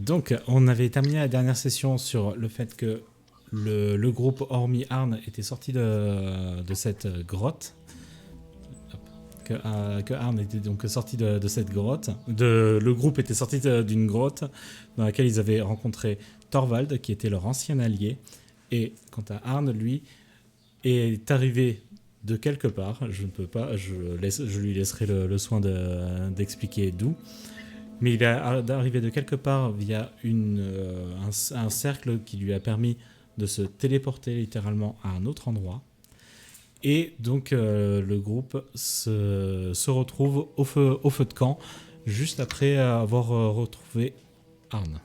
Donc, on avait terminé la dernière session sur le fait que le groupe, hormis Arn, était sorti de cette grotte. Que Arn était donc sorti de cette grotte. Le groupe était sorti d'une grotte dans laquelle ils avaient rencontré Thorvald, qui était leur ancien allié. Et quant à Arn, lui, est arrivé de quelque part. Je ne peux pas, je lui laisserai le soin d'expliquer d'où. Mais il est arrivé de quelque part via un cercle qui lui a permis de se téléporter littéralement à un autre endroit. Et donc le groupe se retrouve au feu de camp juste après avoir retrouvé Arn.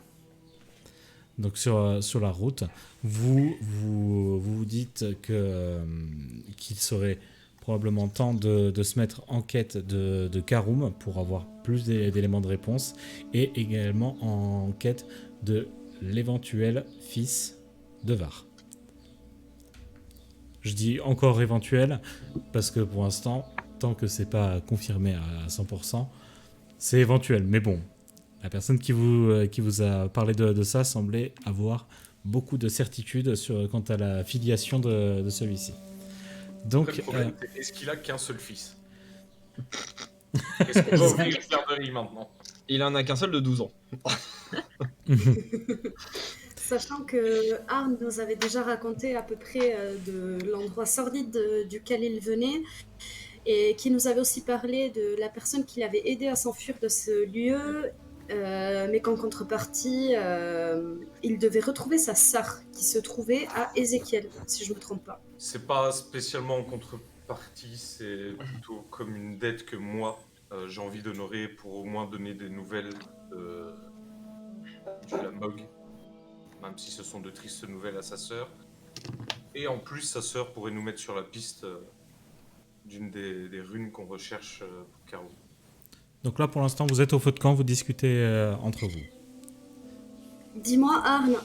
Donc sur la route, vous dites qu'il serait probablement temps de se mettre en quête de Karum pour avoir plus d'éléments de réponse et également en quête de l'éventuel fils de Var. Je dis encore éventuel parce que pour l'instant, tant que c'est pas confirmé à 100%, c'est éventuel. Mais bon, la personne qui vous a parlé de ça semblait avoir beaucoup de certitude quant à la filiation de celui-ci. Donc, le problème, c'est est-ce qu'il a qu'un seul fils? Est-ce qu'on va ouvrir une garderie maintenant? Il en a qu'un seul de 12 ans. Sachant que Arn nous avait déjà raconté à peu près de l'endroit sordide duquel il venait et qui nous avait aussi parlé de la personne qui l'avait aidé à s'enfuir de ce lieu, mais qu'en contrepartie, il devait retrouver sa sœur qui se trouvait à Ézéchiel, si je ne me trompe pas. C'est pas spécialement en contrepartie, c'est plutôt comme une dette que moi j'ai envie d'honorer pour au moins donner des nouvelles de la Mog, même si ce sont de tristes nouvelles à sa sœur. Et en plus, sa sœur pourrait nous mettre sur la piste d'une des runes qu'on recherche pour Caro. Donc là, pour l'instant, vous êtes au feu de camp, vous discutez entre vous. Dis-moi, Arn,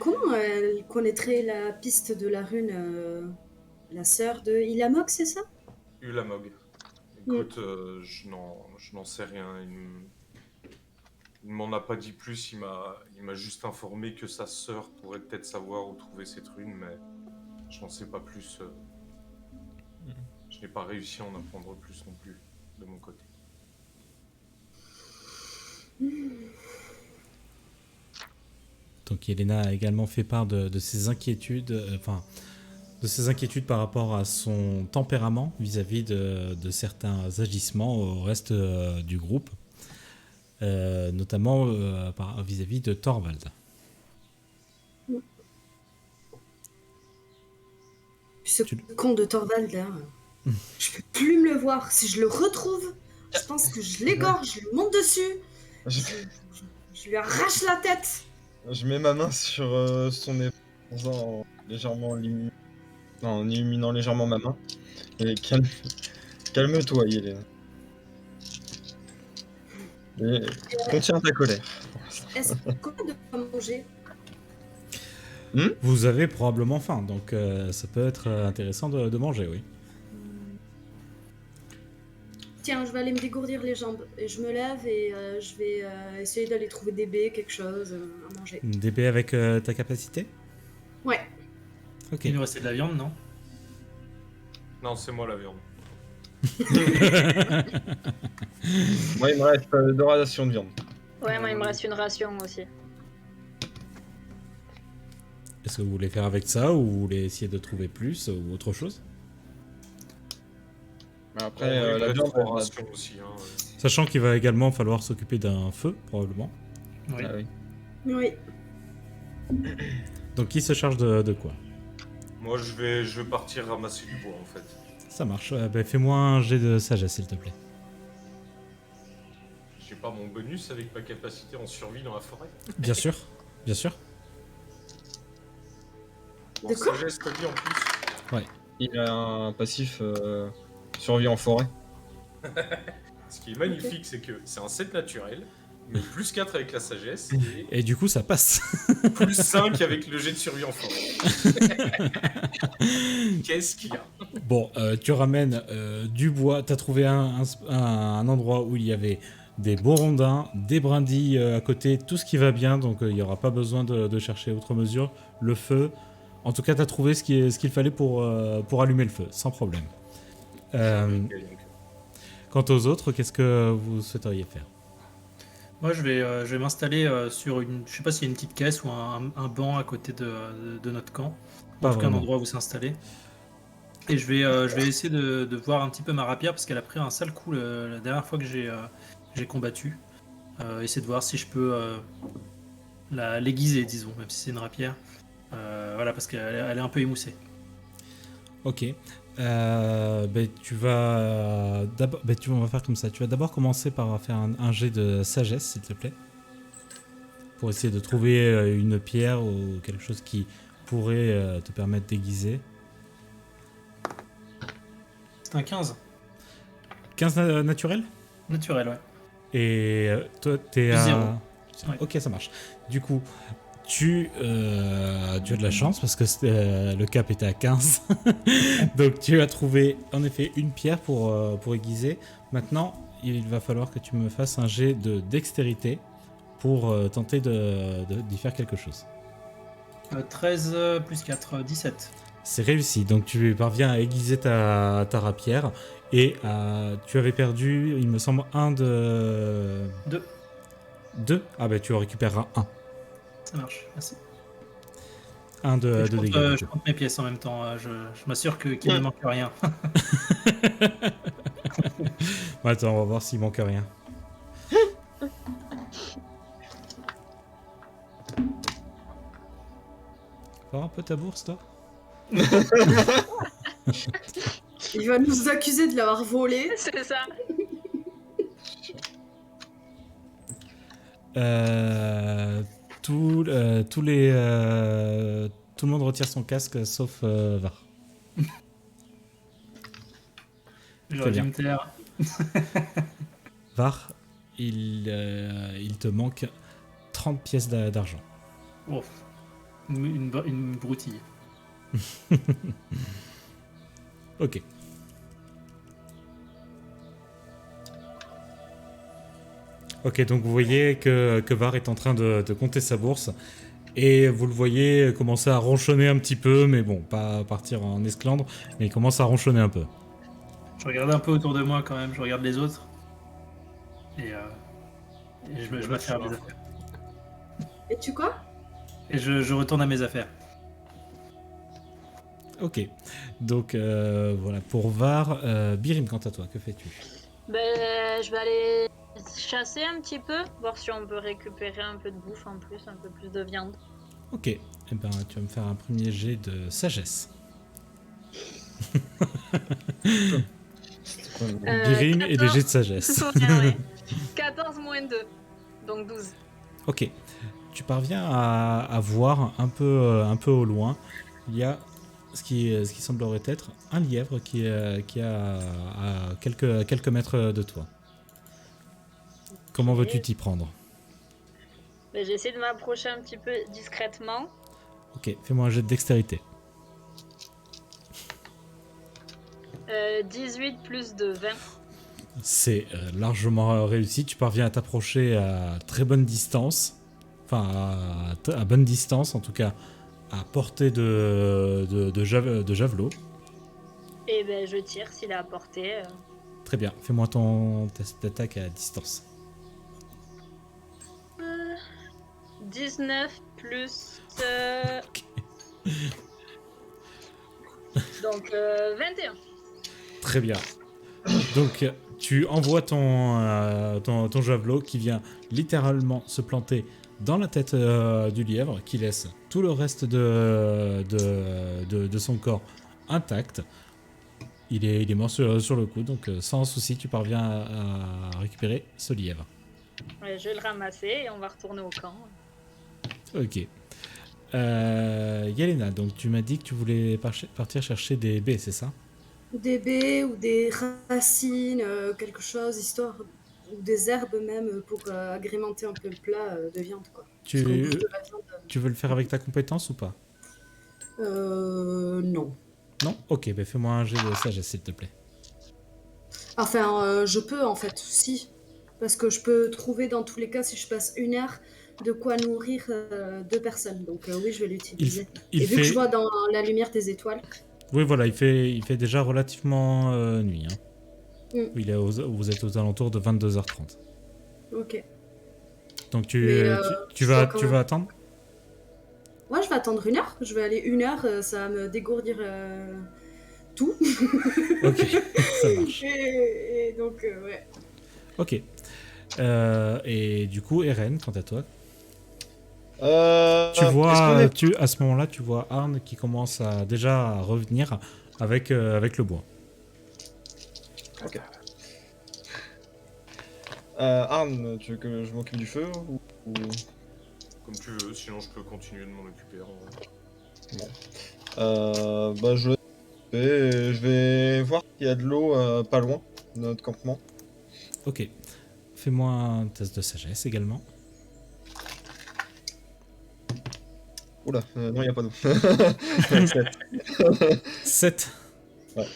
comment elle connaîtrait la piste de la rune, la sœur de Ilamog, c'est ça? Ulamog. Écoute, je n'en sais rien. Il m'en a pas dit plus, il m'a juste informé que sa sœur pourrait peut-être savoir où trouver cette rune, mais je n'en sais pas plus. Je n'ai pas réussi à en apprendre plus non plus, de mon côté. Donc Yelena a également fait part de ses inquiétudes, de ses inquiétudes par rapport à son tempérament vis-à-vis de certains agissements au reste du groupe, notamment vis-à-vis de Thorvald. Ce con de Thorvald, là, je peux plus me le voir. Si je le retrouve, je pense que je l'égorge, je lui monte dessus, je lui arrache la tête. Je mets ma main sur son épaule en illuminant légèrement ma main. Et calme-toi, Yelena. Et contiens ta colère. Est-ce qu'on doit manger? Vous avez probablement faim, donc ça peut être intéressant de manger, oui. Tiens, je vais aller me dégourdir les jambes. Et je me lève et je vais essayer d'aller trouver des baies, quelque chose à manger. Des baies avec ta capacité? Ouais. Ok. Il nous restait de la viande, non? Non, c'est moi la viande. Moi, il me reste 2 rations de viande. Ouais, moi il me reste une ration aussi. Est-ce que vous voulez faire avec ça ou vous voulez essayer de trouver plus ou autre chose? Après, la viande, ration aussi. Hein, Sachant qu'il va également falloir s'occuper d'un feu, probablement. Oui. Ah oui. Oui. Donc qui se charge de quoi? Moi, je vais partir ramasser du bois, en fait. Ça marche. Fais-moi un jet de sagesse, s'il te plaît. J'ai pas mon bonus avec ma capacité en survie dans la forêt. Bien sûr, bien sûr. De quoi? Sagesse, t'as dit en plus. Il a un passif survie en forêt. Ce qui est magnifique, c'est que c'est un 7 naturel, mais plus 4 avec la sagesse, Et du coup, ça passe. et plus 5 avec le jet de survie en forêt. Qu'est-ce qu'il y a? Bon, tu ramènes du bois. T'as trouvé un endroit où il y avait des beaux rondins, des brindilles à côté, tout ce qui va bien, donc il n'y aura pas besoin de chercher outre mesure. Le feu, en tout cas, tu as trouvé ce qu'il fallait pour allumer le feu, sans problème. Quant aux autres, qu'est-ce que vous souhaiteriez faire? Moi, je vais m'installer sur une. Je sais pas s'il y a une petite caisse ou un banc à côté de notre camp. Pas En tout cas, un vraiment. endroit où s'installer. Et je vais essayer de voir un petit peu ma rapière parce qu'elle a pris un sale coup la dernière fois que j'ai combattu. Essayer de voir si je peux l'aiguiser, disons, même si c'est une rapière. Voilà, parce qu'elle est un peu émoussée. Ok. Tu vas d'abord, on va faire comme ça. Tu vas d'abord commencer par faire un jet de sagesse, s'il te plaît, pour essayer de trouver une pierre ou quelque chose qui pourrait te permettre d'aiguiser. C'est un 15. 15 naturel? Naturel, ouais. Et toi, t'es à... Zéro. Ouais. Ok, ça marche. Du coup, tu as de la chance parce que le cap était à 15. Donc tu as trouvé en effet une pierre pour aiguiser. Maintenant, il va falloir que tu me fasses un jet de dextérité pour tenter d'y faire quelque chose. 13 plus 4, 17. C'est réussi, donc tu parviens à aiguiser ta rapière et tu avais perdu, il me semble, un de... 2. 2. Ah bah tu en récupéreras un. Ça marche, merci. Un de dégâts. Je compte mes pièces en même temps. Je m'assure qu'il ne manque rien. Attends, on va voir s'il manque rien. Voir un peu ta bourse, toi. Il va nous accuser de l'avoir volé. C'est ça. Tout le monde retire son casque sauf Var. J'aurais Très dû me taire. Var, il te manque 30 pièces d'argent. Oh. Une broutille. Ok. Ok, donc vous voyez que Var est en train de compter sa bourse. Et vous le voyez commencer à ronchonner un petit peu, mais bon, pas partir en esclandre, mais il commence à ronchonner un peu. Je regarde un peu autour de moi quand même, je regarde les autres. Et je m'affaire à mes affaires. Et tu quoi? Et je retourne à mes affaires. Ok, donc voilà, pour Var, Birim, quant à toi, que fais-tu? Je vais aller chasser un petit peu, voir si on peut récupérer un peu de bouffe en plus, un peu plus de viande. Ok, eh ben, tu vas me faire un premier jet de sagesse. Birim et des jets de sagesse. Ouais. 14 moins 2, donc 12. Ok, tu parviens à voir un peu au loin, il y a ce qui semblerait être un lièvre qui est à quelques mètres de toi. Comment veux-tu t'y prendre? J'essaie de m'approcher un petit peu discrètement. Ok, fais-moi un jet de dextérité. 18 plus de 20. C'est largement réussi, tu parviens à t'approcher à très bonne distance, enfin à bonne distance en tout cas, à portée de javelot. Et je tire s'il est à portée. Très bien, fais-moi ton test d'attaque à distance. 19 plus... Donc 21. Très bien. Donc tu envoies ton javelot qui vient littéralement se planter dans la tête du lièvre, qui laisse tout le reste de son corps intact. Il est mort sur le coup, donc sans souci, tu parviens à récupérer ce lièvre. Ouais, je vais le ramasser et on va retourner au camp. Ok. Yelena, donc tu m'as dit que tu voulais partir chercher des baies, c'est ça? Des baies ou des racines, quelque chose, histoire, ou des herbes même, pour agrémenter un peu le plat de viande, quoi. Parce qu'on bouffe de la viande. Tu veux le faire avec ta compétence ou pas? Non. Non? Ok, bah fais-moi un jet de sagesse, s'il te plaît. Enfin, je peux, en fait, si. Parce que je peux trouver dans tous les cas, si je passe 1 heure, de quoi nourrir 2 personnes. Donc oui, je vais l'utiliser. Il Et vu que je fait... vois dans la lumière des étoiles. Oui, voilà, il fait déjà relativement nuit. Hein. Vous êtes aux alentours de 22h30. Ok. Donc Mais, tu je dois vas, quand tu même- vas attendre. Ouais, je vais attendre 1 heure. Je vais aller 1 heure, ça va me dégourdir tout. Ok, ça marche. Et donc, ouais. Ok. Et du coup, Eren, quant à toi, tu est-ce qu'on vois, est- à ce moment-là, tu vois Arn qui commence déjà à revenir avec le bois. Arne, tu veux que je m'occupe du feu ou... Comme tu veux, sinon je peux continuer de m'en occuper. En vrai. Bah je vais voir s'il y a de l'eau pas loin de notre campement. Ok. Fais-moi un test de sagesse également. Oula, non, il n'y a pas d'eau. 7. Ouais.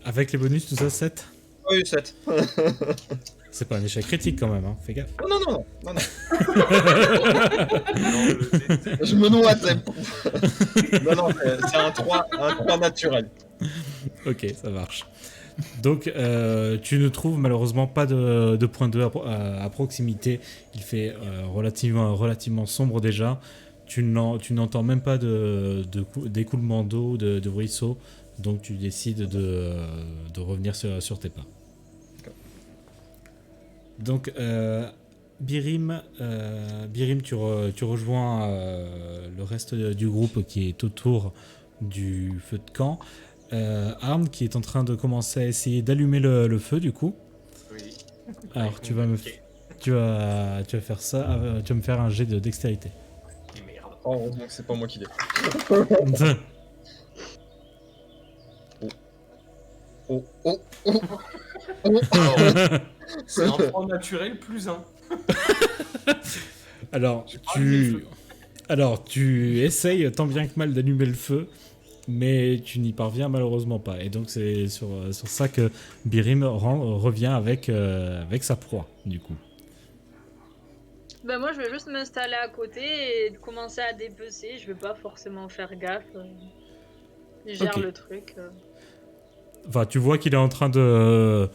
Avec les bonus, tout ça, 7. Oui, 7. C'est pas un échec critique quand même, hein. Fais gaffe. Non. Non, le Je me noie, non, c'est un 3 naturel. Ok, ça marche. Donc, tu ne trouves malheureusement pas de point 2 à proximité. Il fait relativement sombre déjà. Tu n'entends même pas d'écoulement d'eau, de ruisseau. Donc, tu décides de revenir sur tes pas. Donc, Birim, tu rejoins le reste du groupe qui est autour du feu de camp. Arn qui est en train de commencer à essayer d'allumer le feu du coup. Oui. Alors tu vas faire ça, tu vas me faire un jet de dextérité. Merde. Oh, heureusement que c'est pas moi qui l'ai. Oh. C'est un 3 naturel plus 1. Alors tu essayes tant bien que mal d'allumer le feu, mais tu n'y parviens malheureusement pas. Et donc c'est sur ça que Birim revient avec sa proie du coup. Ben moi je vais juste m'installer à côté et commencer à dépecer, je vais pas forcément faire gaffe. Je gère Ok. le truc. Enfin, tu vois qu'il est en train de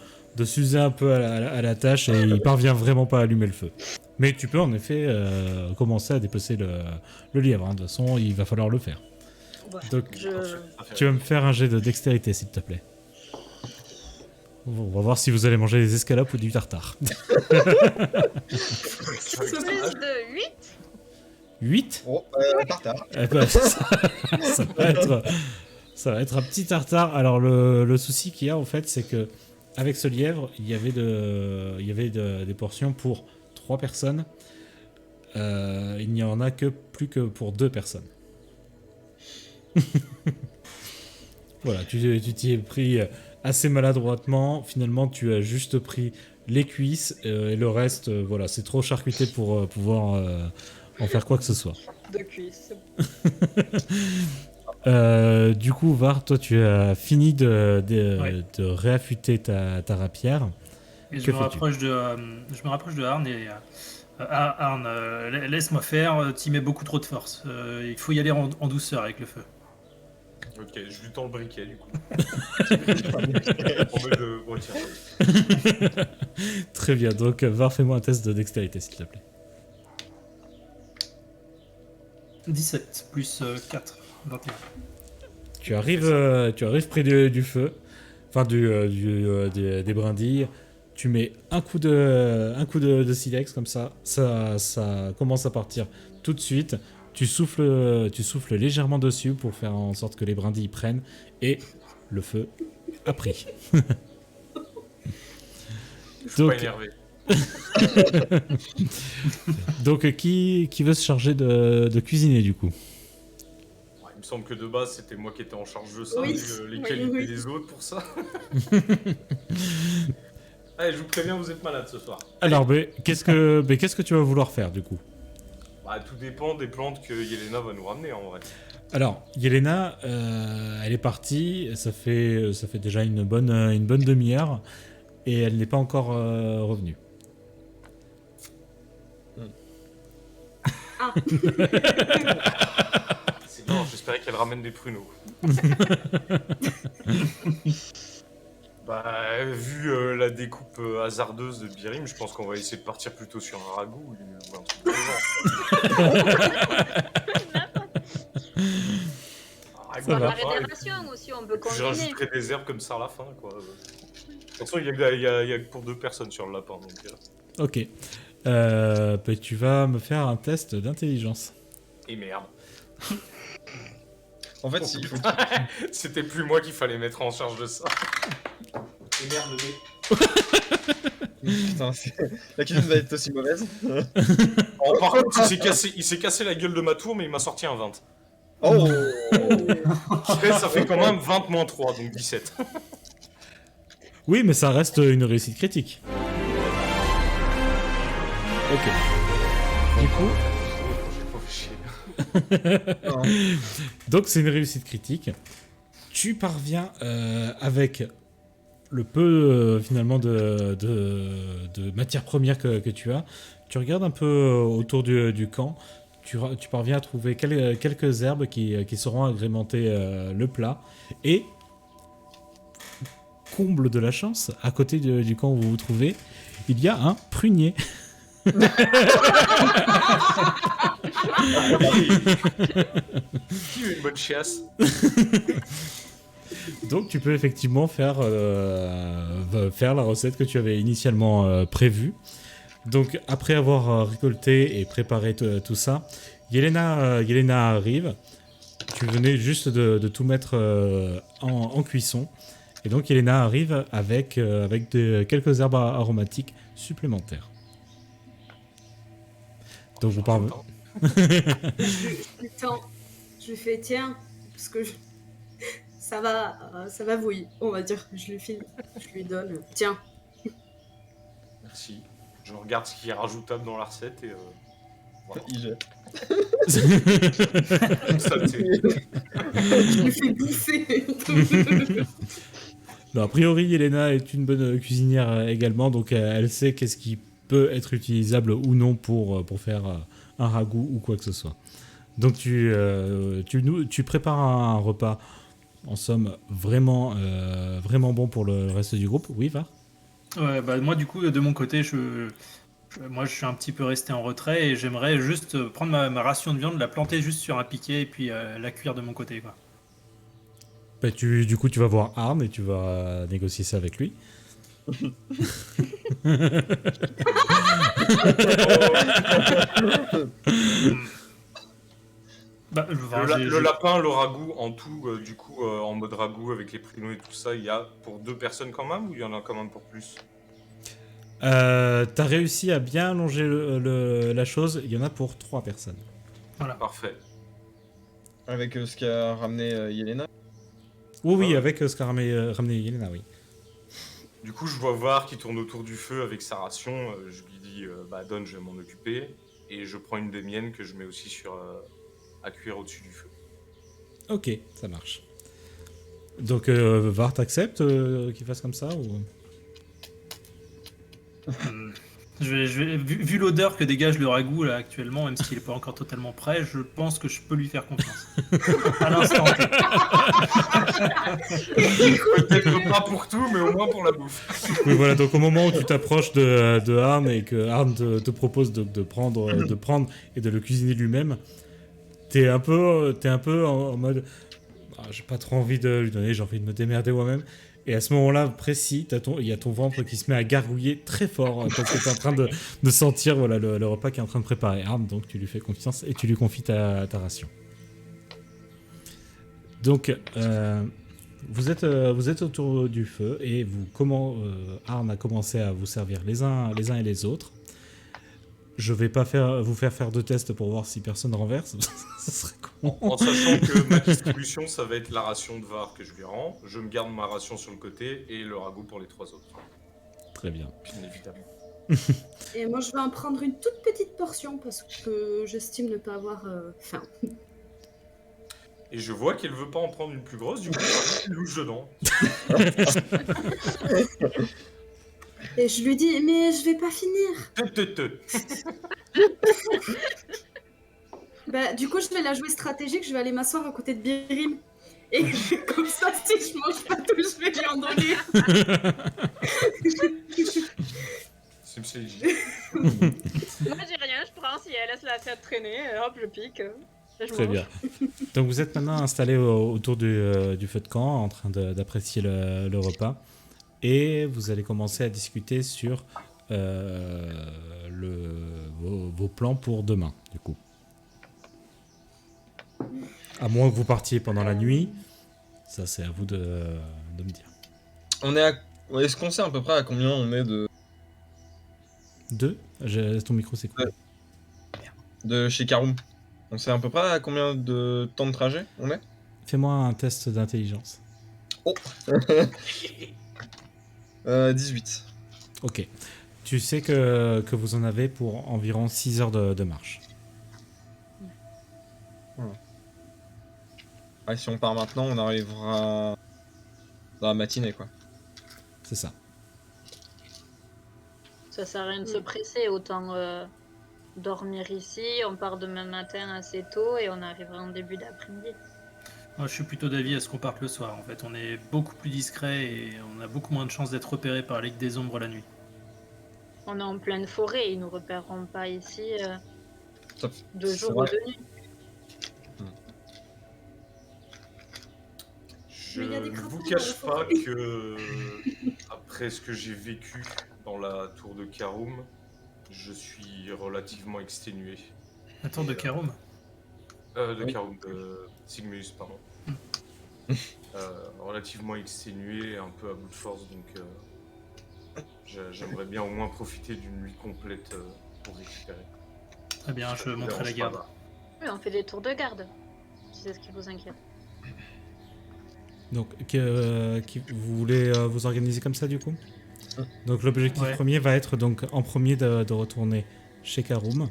s'user un peu à la tâche et il parvient vraiment pas à allumer le feu. Mais tu peux en effet commencer à dépecer le lièvre. Hein. De toute façon, il va falloir le faire. Ouais, Donc, tu vas me faire un jet de dextérité, s'il te plaît. On va voir si vous allez manger des escalopes ou du tartare. Plus de 8. 8 Oh, tartare. Eh ben, ça va être un petit tartare. Alors, le souci qu'il y a, en fait, c'est que avec ce lièvre, il y avait des portions pour 3 personnes. Il n'y en a plus que pour 2 personnes. Voilà, tu t'y es pris assez maladroitement. Finalement, tu as juste pris les cuisses et le reste, voilà, c'est trop charcuté pour pouvoir en faire quoi que ce soit. De cuisse. Du coup, Var, toi, tu as fini Ouais. de réaffûter ta rapière. Et je Que me fais-tu rapproche de Arn et Arn, laisse-moi faire, t'y mets beaucoup trop de force. Il faut y aller en douceur avec le feu. Ok, je lui tends le briquet du coup. En mode bon, tiens. Très bien, donc Var, fais-moi un test de dextérité, s'il te plaît. 17 plus 4, 21. Tu arrives près du feu, enfin des brindilles. Tu mets un coup de silex comme ça commence à partir tout de suite. Tu souffles légèrement dessus pour faire en sorte que les brindilles prennent et le feu a pris. Je suis Donc- pas énervé. Donc qui veut se charger de cuisiner du coup? Ouais, il me semble que de base c'était moi qui étais en charge de ça, Oui, vu les oui, qualités oui. des autres pour ça. Allez, je vous préviens, vous êtes malade ce soir. Alors, qu'est-ce que tu vas vouloir faire du coup? Bah, tout dépend des plantes que Yelena va nous ramener en vrai. Alors, Yelena, elle est partie, ça fait déjà une bonne demi-heure, et elle n'est pas encore revenue. Ah, C'est bien, j'espérais qu'elle ramène des pruneaux. Bah, vu la découpe hasardeuse de Birim, je pense qu'on va essayer de partir plutôt sur un ragoût ou un truc de genre. Un ragoût Ça à va. la La fin, et rédération aussi, on peut puis je combiner. rajouterai des herbes comme ça à la fin, quoi. De toute façon, il y a que pour 2 personnes sur le lapin, donc... Ok. Bah, tu vas me faire un test d'intelligence. Et merde. En fait, il faut. C'était plus moi qu'il fallait mettre en charge de ça. Et merde, le dé. Putain, la cuisine va être aussi mauvaise. Oh, par contre, il s'est cassé la gueule de ma tour, mais il m'a sorti un 20. Oh Ça fait quand même 20 moins 3, donc 17. Oui, mais ça reste une réussite critique. Ok. Du coup, J'ai pas fait chier. non. donc c'est une réussite critique. Tu parviens avec le peu finalement de matières premières que tu as. Tu regardes un peu autour du camp. Tu parviens à trouver quelques herbes qui sauront agrémenter le plat. Et, comble de la chance, à côté du camp où vous vous trouvez, il y a un prunier. Qui a une bonne chiasse? Donc tu peux effectivement faire la recette que tu avais initialement prévue. Donc après avoir récolté et préparé tout ça, Yelena arrive. Tu venais juste de tout mettre en cuisson. Et donc Yelena arrive avec quelques herbes aromatiques supplémentaires. Donc vous parlez... je lui tends. Je lui fais tiens, parce que ça va vouillir, on va dire. Je lui donne. Tiens. Merci. Je regarde ce qui est rajoutable dans la recette et voilà. Il jette. Comme ça, tu sais. Je lui fais bouffer. Non, a priori, Yelena est une bonne cuisinière également, donc elle sait qu'est-ce qui peut être utilisable ou non pour faire un ragoût ou quoi que ce soit. Donc tu prépares un repas, en somme, vraiment bon pour le reste du groupe. Oui, va. Ouais, bah moi du coup de mon côté moi je suis un petit peu resté en retrait et j'aimerais juste prendre ma ration de viande, la planter juste sur un piquet et puis la cuire de mon côté quoi. Bah, du coup, tu vas voir Arne et tu vas négocier ça avec lui. Bah, Le lapin, le ragoût, en tout, du coup, en mode ragoût avec les pruneaux et tout ça, il y a pour 2 personnes quand même ou il y en a quand même pour plus? T'as réussi à bien allonger la chose, il y en a pour 3 personnes. Voilà. Parfait. Avec ce qu'a ramené Yelena. Oui, Ouais. avec ce qu'a ramené Yelena, oui. Du coup, je vois Var qui tourne autour du feu avec sa ration. Je lui dis, bah donne, je vais m'en occuper. Et je prends une des miennes que je mets aussi à cuire au-dessus du feu. Ok, ça marche. Donc, Var, t'acceptes qu'il fasse comme ça ou... Vu l'odeur que dégage le ragoût là actuellement, même s'il n'est pas encore totalement prêt, je pense que je peux lui faire confiance. À l'instant T. Peut-être pas pour tout, mais au moins pour la bouffe. Oui, voilà, donc au moment où tu t'approches de Arne et que Arne te propose de prendre et de le cuisiner lui-même, t'es un peu en mode ah, j'ai pas trop envie de lui donner, j'ai envie de me démerder moi-même. Et à ce moment-là précis, il y a ton ventre qui se met à gargouiller très fort parce que tu es en train de sentir voilà, le repas qui est en train de préparer Arne, donc tu lui fais confiance et tu lui confies ta ration. Donc, vous êtes autour du feu et Arne a commencé à vous servir les uns et les autres. Je vais pas vous faire de tests pour voir si personne renverse. Ça serait con. En sachant que ma distribution, ça va être la ration de Var que je lui rends. Je me garde ma ration sur le côté et le ragoût pour les 3 autres. Très bien. Bien évidemment. Et moi, je vais en prendre une toute petite portion parce que j'estime ne pas avoir faim. Et je vois qu'elle veut pas en prendre une plus grosse, du coup, elle louche dedans. Et je lui dis, mais je vais pas finir. Bah, du coup, je vais la jouer stratégique, je vais aller m'asseoir à côté de Birim. Et comme ça, si je mange pas tout, je vais lui en donner. Moi j'ai rien, je prends, si elle laisse la tête traîner, hop, je pique. Et je Très mange. bien. Donc vous êtes maintenant installé autour du feu de camp, en train d'apprécier le repas. Et vous allez commencer à discuter sur vos plans pour demain, du coup. À moins que vous partiez pendant la nuit, ça c'est à vous de me dire. Est-ce qu'on sait à peu près à combien on est Ton micro c'est cool. de chez Karoum? On sait à peu près à combien de temps de trajet on est? Fais-moi un test d'intelligence. 18. Ok. Tu sais que vous en avez pour environ 6 heures de marche. Ouais, si on part maintenant, on arrivera dans la matinée, quoi. C'est ça. Ça sert à rien de se presser, autant dormir ici, on part demain matin assez tôt et on arrivera en début d'après-midi. Moi, je suis plutôt d'avis à ce qu'on parte le soir. En fait, on est beaucoup plus discret et on a beaucoup moins de chances d'être repéré par la Ligue des Ombres la nuit. On est en pleine forêt, ils nous repéreront pas ici de C'est jour ou vrai. de nuit. Je Mais il y a des ne crapauds vous dans cache la pas forêt. que, après ce que j'ai vécu dans la tour de Karoum, je suis relativement exténué. La tour de Karoum. Oui. Karoum, de Sigmus, pardon. Relativement exténué, un peu à bout de force, donc j'aimerais bien au moins profiter d'une nuit complète pour récupérer. Très bien, je Ça me monterai la dérange garde. pas, Oui, on fait des tours de garde, si c'est ce qui vous inquiète. Donc, vous voulez vous organiser comme ça du coup? Donc l'objectif Ouais. premier va être donc en premier de retourner chez Karoum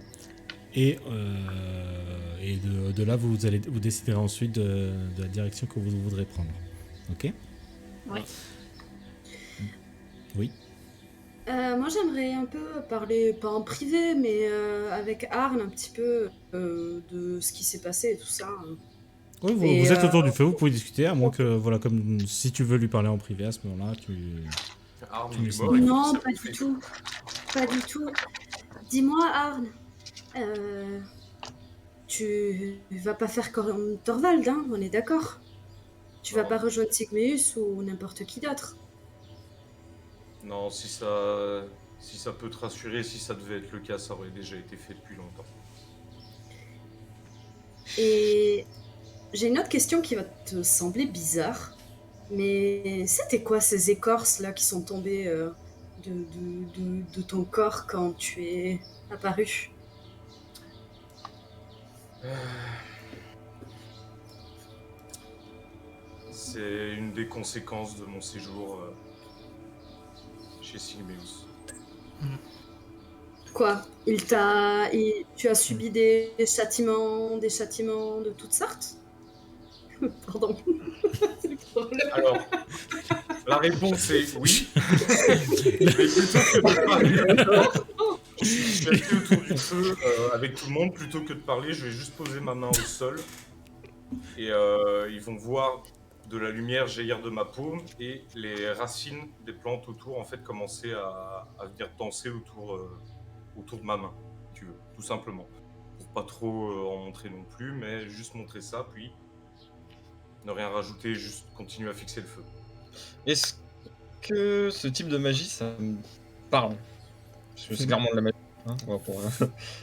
et de là vous déciderez ensuite de la direction que vous voudrez prendre. Ok? Oui. Oui. Moi, j'aimerais un peu parler, pas en privé, mais avec Arne, un petit peu de ce qui s'est passé et tout ça. Oui, vous, Et, vous êtes autour du feu, vous pouvez discuter, à moins que, voilà, comme si tu veux lui parler en privé à ce moment-là, tu... Arme, Tu il me est sais. mort, il faut Non, que ça pas vous du fait. tout. Pas du tout. Dis-moi, Arne, tu vas pas faire comme Thorvald, hein, on est d'accord? Tu vas Non. pas rejoindre Sigmeus ou n'importe qui d'autre. Non, si ça peut te rassurer, si ça devait être le cas, ça aurait déjà été fait depuis longtemps. Et j'ai une autre question qui va te sembler bizarre, mais c'était quoi ces écorces là qui sont tombées de ton corps quand tu es apparu? C'est une des conséquences de mon séjour chez Sigmeus. Quoi? Tu as subi des châtiments de toutes sortes? Pardon. Alors, la réponse est oui. Mais plutôt que de parler, je suis assis autour du feu avec tout le monde. Plutôt que de parler, je vais juste poser ma main au sol. Et ils vont voir de la lumière jaillir de ma paume et les racines des plantes autour en fait commencer à venir danser autour de ma main, si tu veux, tout simplement. Pour pas trop en montrer non plus, mais juste montrer ça, puis ne rien rajouter, juste continuer à fixer le feu. Est-ce que ce type de magie, ça me parle? Parce que c'est clairement de la magie. Hein, ouais,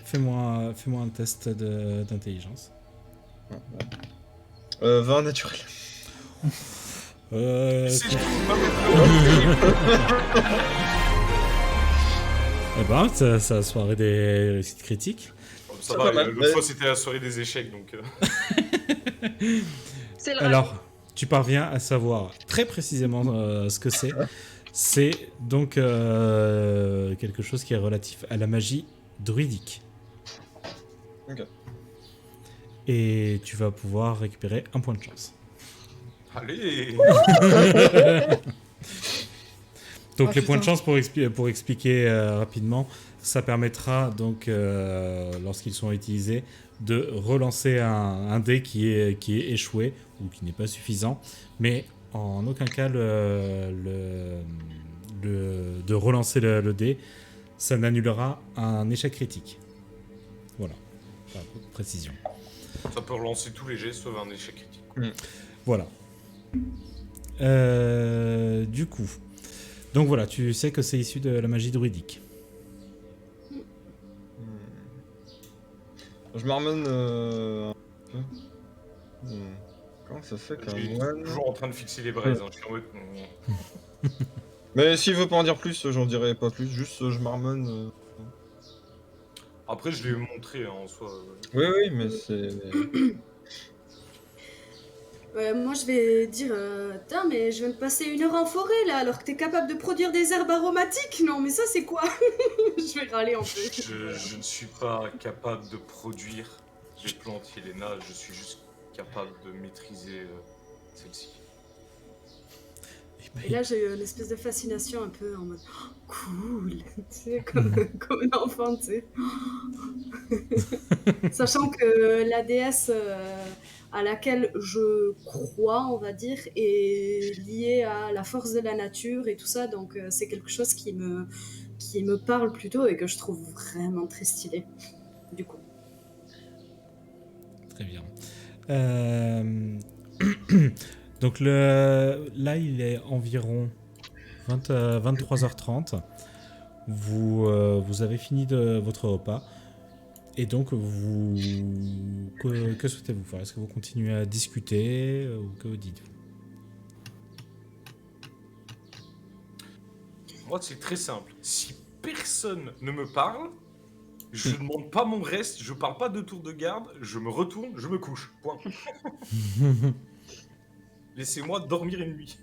Fais-moi un test d'intelligence. 20 naturel. Si je Eh trouve pas mes ça soirée des réussites critiques. ça C'est va, pas mal, l'autre mais- fois c'était la soirée des échecs, donc... C'est le Alors, tu parviens à savoir très précisément ce que c'est. C'est donc quelque chose qui est relatif à la magie druidique. Ok. Et tu vas pouvoir récupérer un point de chance. Allez. Donc Ah, les points de putain. chance pour expliquer rapidement, ça permettra donc lorsqu'ils sont utilisés de relancer un dé qui est échoué ou qui n'est pas suffisant, mais en aucun cas de relancer le dé, ça n'annulera un échec critique. Voilà, enfin, pour précision. Ça peut relancer tous les jets sauf un échec critique. Voilà. Du coup, donc voilà, tu sais que c'est issu de la magie druidique. Je marmonne un peu. Comment ça fait Je qu'un suis moine... toujours en train de fixer les braises. Je suis en mode, Mais s'il veut pas en dire plus, j'en dirai pas plus. Juste, je marmonne. Après, je l'ai montré en soi. Oui, oui, mais c'est... Moi, je vais dire, Tain, mais je viens de passer 1 heure en forêt, là, alors que t'es capable de produire des herbes aromatiques. Non, mais ça, c'est quoi? Je vais râler un peu. Je ne suis pas capable de produire des plantes, Yelena. Je suis juste capable de maîtriser celle-ci. Et là, j'ai eu une espèce de fascination un peu en mode oh, cool, tu sais, comme un enfant, tu sais. Sachant que la déesse à laquelle je crois, on va dire, est liée à la force de la nature et tout ça, donc c'est quelque chose qui me parle plutôt et que je trouve vraiment très stylé, du coup. Très bien. Donc là, il est environ 23h30. Vous avez fini de votre repas. Et donc, que souhaitez-vous faire? Est-ce que vous continuez à discuter ou que dites-vous? Moi, c'est très simple. Si personne ne me parle, je ne demande pas mon reste, je parle pas de tour de garde, je me retourne, je me couche. Point. Laissez-moi dormir une nuit.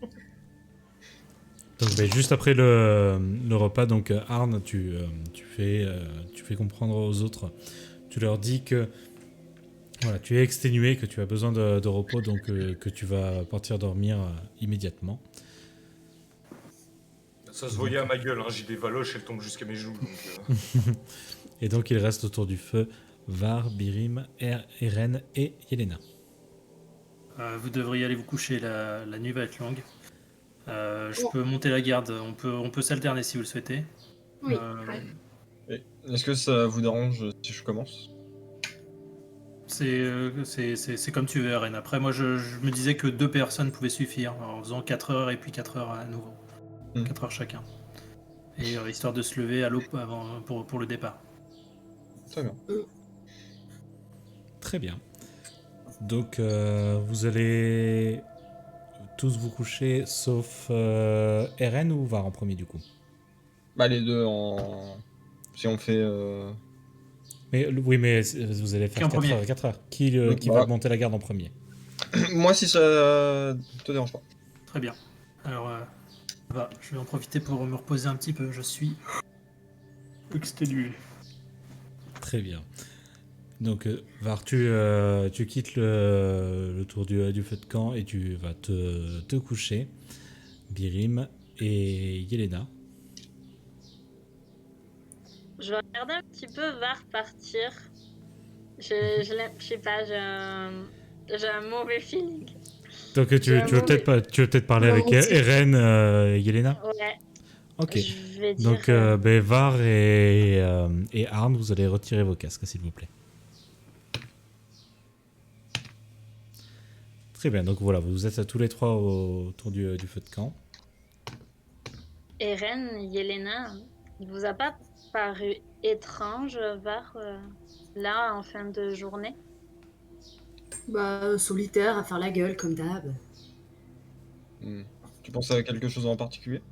Donc, juste après le repas, donc Arne, tu fais comprendre aux autres. Tu leur dis que voilà, tu es exténué, que tu as besoin de repos, donc que tu vas partir dormir immédiatement. Ça se voyait à ma gueule, j'ai des valoches, elles tombent jusqu'à mes genoux. Donc, Et donc il reste autour du feu Var, Birim, Eren et Yelena. Vous devriez aller vous coucher, la nuit va être longue. Je Oh. peux monter la garde, on peut s'alterner si vous le souhaitez. Oui. Est-ce que ça vous dérange si je commence? C'est comme tu veux, Eren. Après, moi, je me disais que 2 personnes pouvaient suffire, en faisant 4 heures et puis 4 heures à nouveau. 4 heures chacun. Et histoire de se lever à l'aube avant pour le départ. Très bien. Très bien. Donc vous allez tous vous coucher sauf Eren ou Var en premier du coup? Bah les deux en... Si on fait... Mais oui, mais vous allez faire Qui en 4 premier heures et 4 heures. Qui bah. va monter la garde en premier? Moi si ça te dérange pas. Très bien. Alors, je vais en profiter pour me reposer un petit peu. Je suis exténué. Très bien. Donc Var, tu quittes le tour du feu de camp et tu vas te coucher. Birim et Yelena. Je vais regarder un petit peu Var partir. Je sais pas, j'ai un mauvais feeling. Donc tu veux peut-être parler avec Eren et Yelena? Ouais. Ok. Je vais dire. Donc Var et Arne, vous allez retirer vos casques s'il vous plaît. Très bien, donc voilà, vous êtes tous les trois autour du feu de camp. Eren, Yelena, il vous a pas paru étrange, Var, là, en fin de journée? Bah, solitaire, à faire la gueule, comme d'hab. Tu penses à quelque chose en particulier?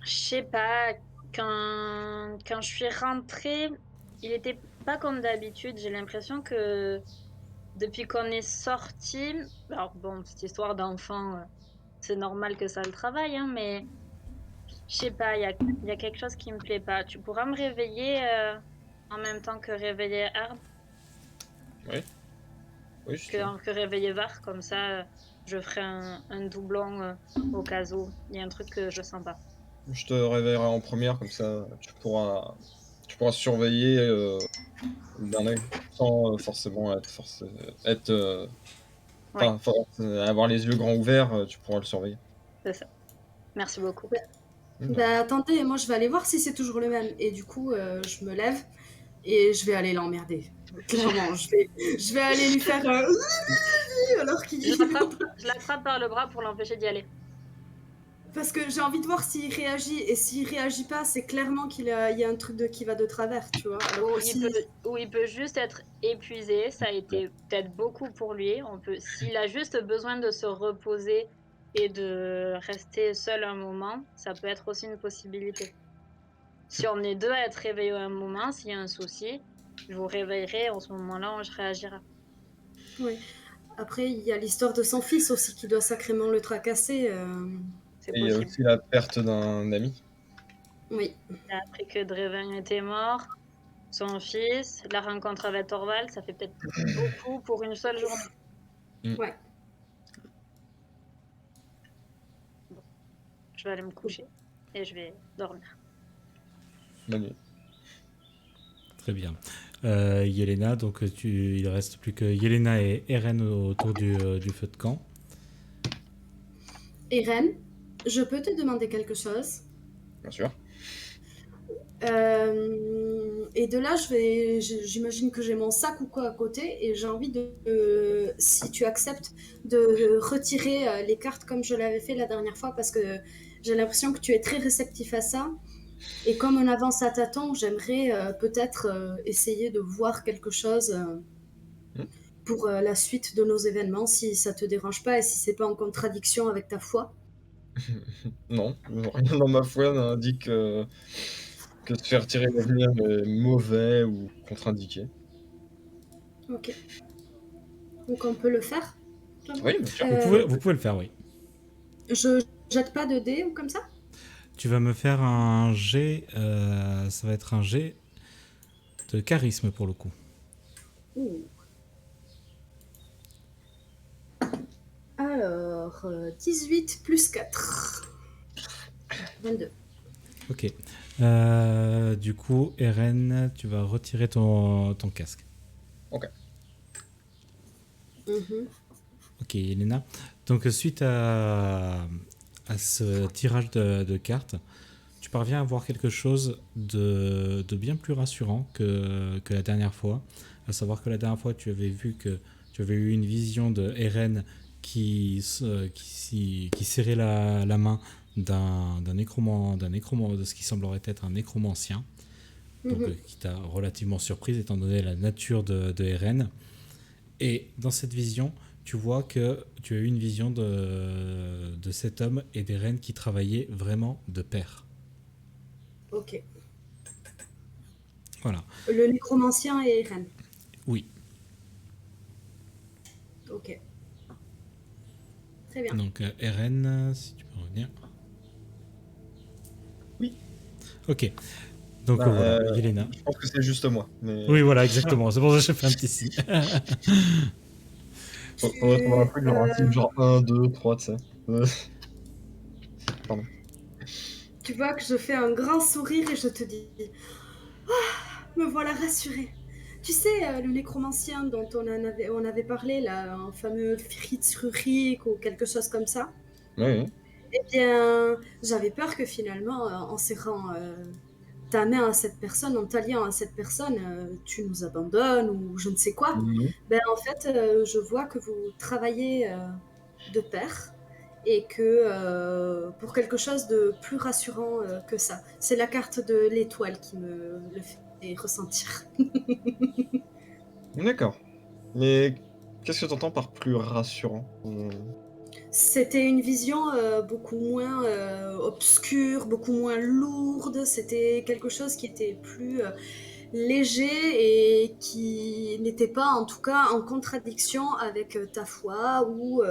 Je sais pas, quand je suis rentrée, il était pas comme d'habitude. J'ai l'impression que depuis qu'on est sorti, alors bon, cette histoire d'enfant, c'est normal que ça le travaille, hein, mais je sais pas, il y a quelque chose qui me plaît pas. Tu pourras me réveiller en même temps que réveiller Arne, Oui, je sais. que réveiller Var, comme ça je ferai un doublon au cas où il y a un truc que je sens pas. je te réveillerai en première, comme ça tu pourras surveiller d'un œil, sans forcément être Ouais. enfin, avoir les yeux grands ouverts, tu pourras le surveiller. C'est ça. Merci beaucoup. Bah attendez, moi je vais aller voir si c'est toujours le même. Et du coup, je me lève et je vais aller l'emmerder. Clairement, je vais aller lui faire alors qu'il... Je l'attrape par le bras pour l'empêcher d'y aller. Parce que j'ai envie de voir s'il réagit. Et s'il réagit pas, c'est clairement il y a un truc qui va de travers, tu vois. Alors Ou que si- il peut juste être épuisé, ça a été peut-être beaucoup pour lui. S'il a juste besoin de se reposer et de rester seul un moment, ça peut être aussi une possibilité. Si on est deux à être réveillés à un moment, s'il y a un souci, je vous réveillerai, en ce moment-là, je réagirai. Oui. Après, il y a l'histoire de son fils aussi qui doit sacrément le tracasser. C'est Et il y a possible. aussi la perte d'un ami. Oui. Il a appris que Draven était mort, son fils, la rencontre avec Thorvald, ça fait peut-être beaucoup pour une seule journée. Ouais. Je vais aller me coucher et je vais dormir. Bonne nuit. Très bien. Yelena, donc il reste plus que Yelena et Eren autour du feu de camp. Eren, je peux te demander quelque chose? Bien sûr. Et de là, j'imagine que j'ai mon sac ou quoi à côté, et j'ai envie si tu acceptes, de retirer les cartes comme je l'avais fait la dernière fois, parce que j'ai l'impression que tu es très réceptif à ça. Et comme on avance à tâtons, j'aimerais peut-être essayer de voir quelque chose pour la suite de nos événements, si ça te dérange pas et si c'est pas en contradiction avec ta foi. Non, rien dans ma foi n'indique que se faire tirer l'avenir est mauvais ou contre-indiqué. Ok. Donc on peut le faire? Oui, bien sûr. Vous pouvez le faire, oui. Je jette pas de dés ou comme ça? Tu vas me faire un jet, ça va être un jet de charisme pour le coup. Ouh. Alors, 18 plus 4. 22. Ok. Du coup, Eren, tu vas retirer ton casque. Mhm. Ok, Yelena. Donc, suite à ce tirage de cartes, tu parviens à voir quelque chose de bien plus rassurant que la dernière fois. À savoir que la dernière fois, tu avais eu une vision de Eren qui serrait la main d'un de ce qui semblerait être un nécromancien. Donc, Mhm. qui t'a relativement surprise étant donné la nature de Eren. Et dans cette vision, tu vois que tu as eu une vision de cet homme et d'Eren qui travaillaient vraiment de pair. Ok. Voilà. Le nécromancien et Eren. Oui. Ok. Très bien. Donc, Eren, si tu peux revenir. Oui. Ok. Donc, voilà, Yelena. Je pense que c'est juste moi. Mais... Oui, voilà, exactement. C'est pour ça que j'ai fait un petit signe. Faudrait trouver un truc genre un type genre 1, 2, 3, tu sais. Pardon. Tu vois que je fais un grand sourire et je te dis me voilà rassurée. Tu sais, le nécromancien dont on avait parlé, là, un fameux Fritz Rurik ou quelque chose comme ça. Oui. Eh bien, j'avais peur que finalement, en serrant ta main à cette personne, en t'alliant à cette personne, tu nous abandonnes ou je ne sais quoi. Mhm. Ben, en fait, je vois que vous travaillez de pair et que pour quelque chose de plus rassurant que ça. C'est la carte de l'étoile qui me le fait ressentir. D'accord. Mais qu'est-ce que tu entends par plus rassurant? C'était une vision beaucoup moins obscure, beaucoup moins lourde. C'était quelque chose qui était plus léger et qui n'était pas, en tout cas, en contradiction avec ta foi ou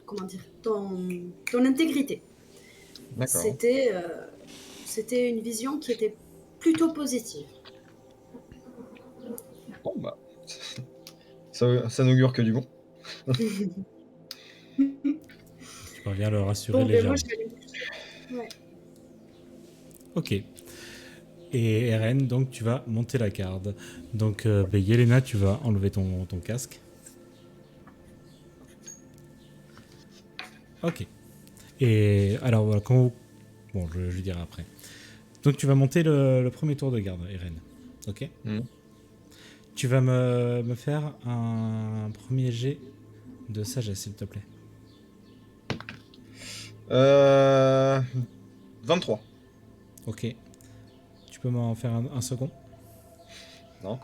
comment dire, ton intégrité. D'accord. C'était une vision qui était plutôt positive. Bon, bah. Ça n'augure que du bon. Tu parviens à le rassurer Bon, ben moi, légèrement. je vais aller Ouais. Ok. Et Eren, donc tu vas monter la garde. Donc Yelena, tu vas enlever ton casque. Ok. Et alors voilà, bon, je lui dirai après. Donc tu vas monter le premier tour de garde, Eren. Ok. Tu vas me faire un premier jet de sagesse, s'il te plaît. 23. Ok. Tu peux m'en faire un second? Non.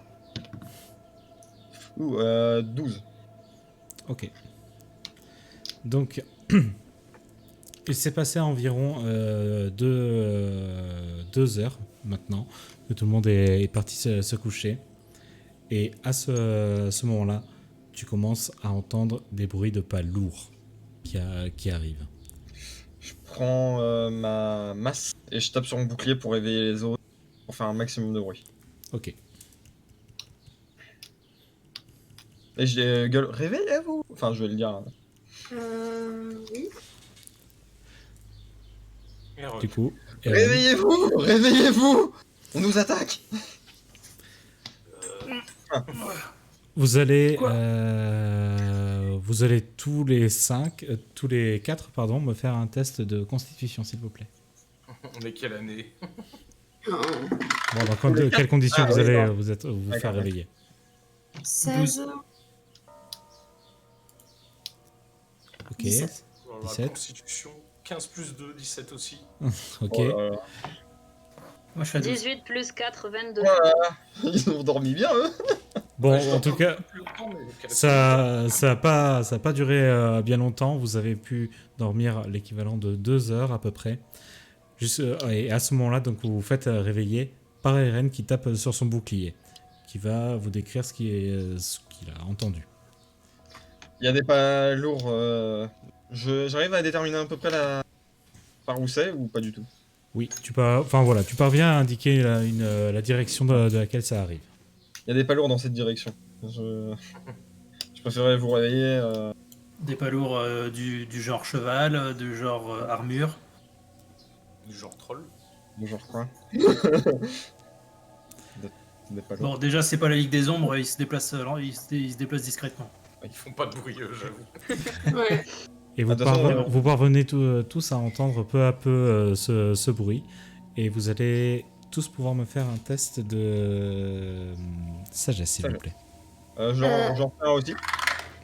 12. Ok. Donc, il s'est passé environ 2 heures maintenant que tout le monde est parti se coucher. Et à ce moment-là, tu commences à entendre des bruits de pas lourds qui arrivent. Je prends ma masse et je tape sur mon bouclier pour réveiller les autres, pour faire un maximum de bruit. Ok. Et je gueule, réveillez-vous! Enfin, je vais le dire. Hein. Oui. Du coup, Eren, Réveillez-vous! Réveillez-vous! On nous attaque! vous allez tous les 4, pardon, me faire un test de constitution, s'il vous plaît. On est quelle année? Bon, dans quelles conditions vous allez vous D'accord, faire réveiller? 16. Ok. 17. Voilà, 17. Constitution, 15 plus 2, 17 aussi. Ok. Oh là là. Moi, je suis à 12. 18 plus 4, 22. Ils ont dormi bien, eux! Bon, Ouais, je en tout dors cas, plus longtemps, mais quelle- ça a pas duré bien longtemps. Vous avez pu dormir l'équivalent de 2 heures à peu près. Et à ce moment-là, donc vous vous faites réveiller par Eren qui tape sur son bouclier, qui va vous décrire ce qu'il a entendu. Il y a des pas lourds. J'arrive à déterminer à peu près par où c'est ou pas du tout? Oui, tu parviens à indiquer la direction de laquelle ça arrive. Il y a des pas lourds dans cette direction. Je préférais vous réveiller. Des pas lourds du genre cheval, du genre armure. Du genre troll. Genre quoi? Des pas lourds. Bon, déjà, c'est pas la Ligue des Ombres, ils se déplacent, ils se déplacent discrètement. Ils font pas de bruit, j'avoue. Ouais. Et vous, Attention, vous parvenez tous à entendre peu à peu ce bruit. Et vous allez tous pouvoir me faire un test de sagesse, s'il vous plaît. J'en fais un aussi.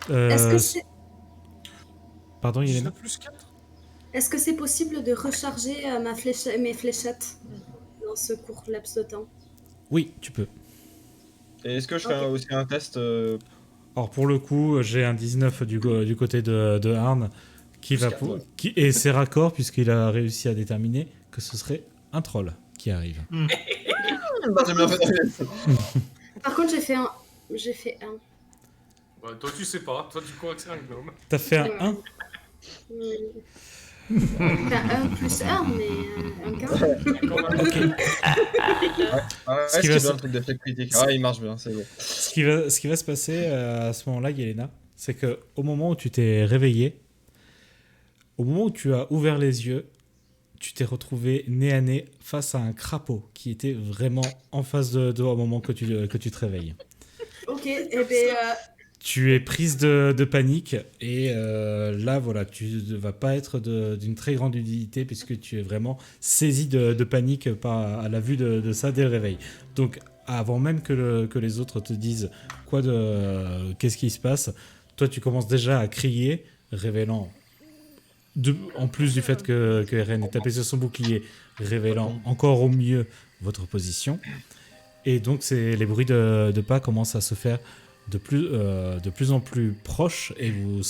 Est-ce que c'est Pardon, Yelena? 19 plus 4. est-ce que c'est possible de recharger mes fléchettes dans ce court laps de temps? Oui, tu peux. Et est-ce que je fais Ok. aussi un test Alors pour le coup, j'ai un 19 du côté de Arn et c'est raccord puisqu'il a réussi à déterminer que ce serait un troll qui arrive. J'ai bien fait. Par contre, j'ai fait un. Bah, toi, tu sais pas. Toi, tu crois que c'est un gnome. T'as fait un 1? Enfin, 1 plus 1, mais un quart. Ok. Ouais, Ce qui c'est va bien le truc d'effet critique. Ah, il marche bien, c'est bon. Ce qui va se passer à ce moment-là, Yelena, c'est que au moment où tu t'es réveillé, au moment où tu as ouvert les yeux, tu t'es retrouvé nez à nez face à un crapaud qui était vraiment en face de toi au moment que tu te réveilles. Ok, et ben. Tu es prise de panique et là, voilà, tu ne vas pas être d'une très grande utilité puisque tu es vraiment saisi de panique à la vue de ça dès le réveil. Donc, avant même que les autres te disent qu'est-ce qui se passe, toi, tu commences déjà à crier, révélant, en plus du fait que Eren est tapé sur son bouclier, révélant encore au mieux votre position. Et donc, les bruits de pas commencent à se faire de plus en plus proches et vous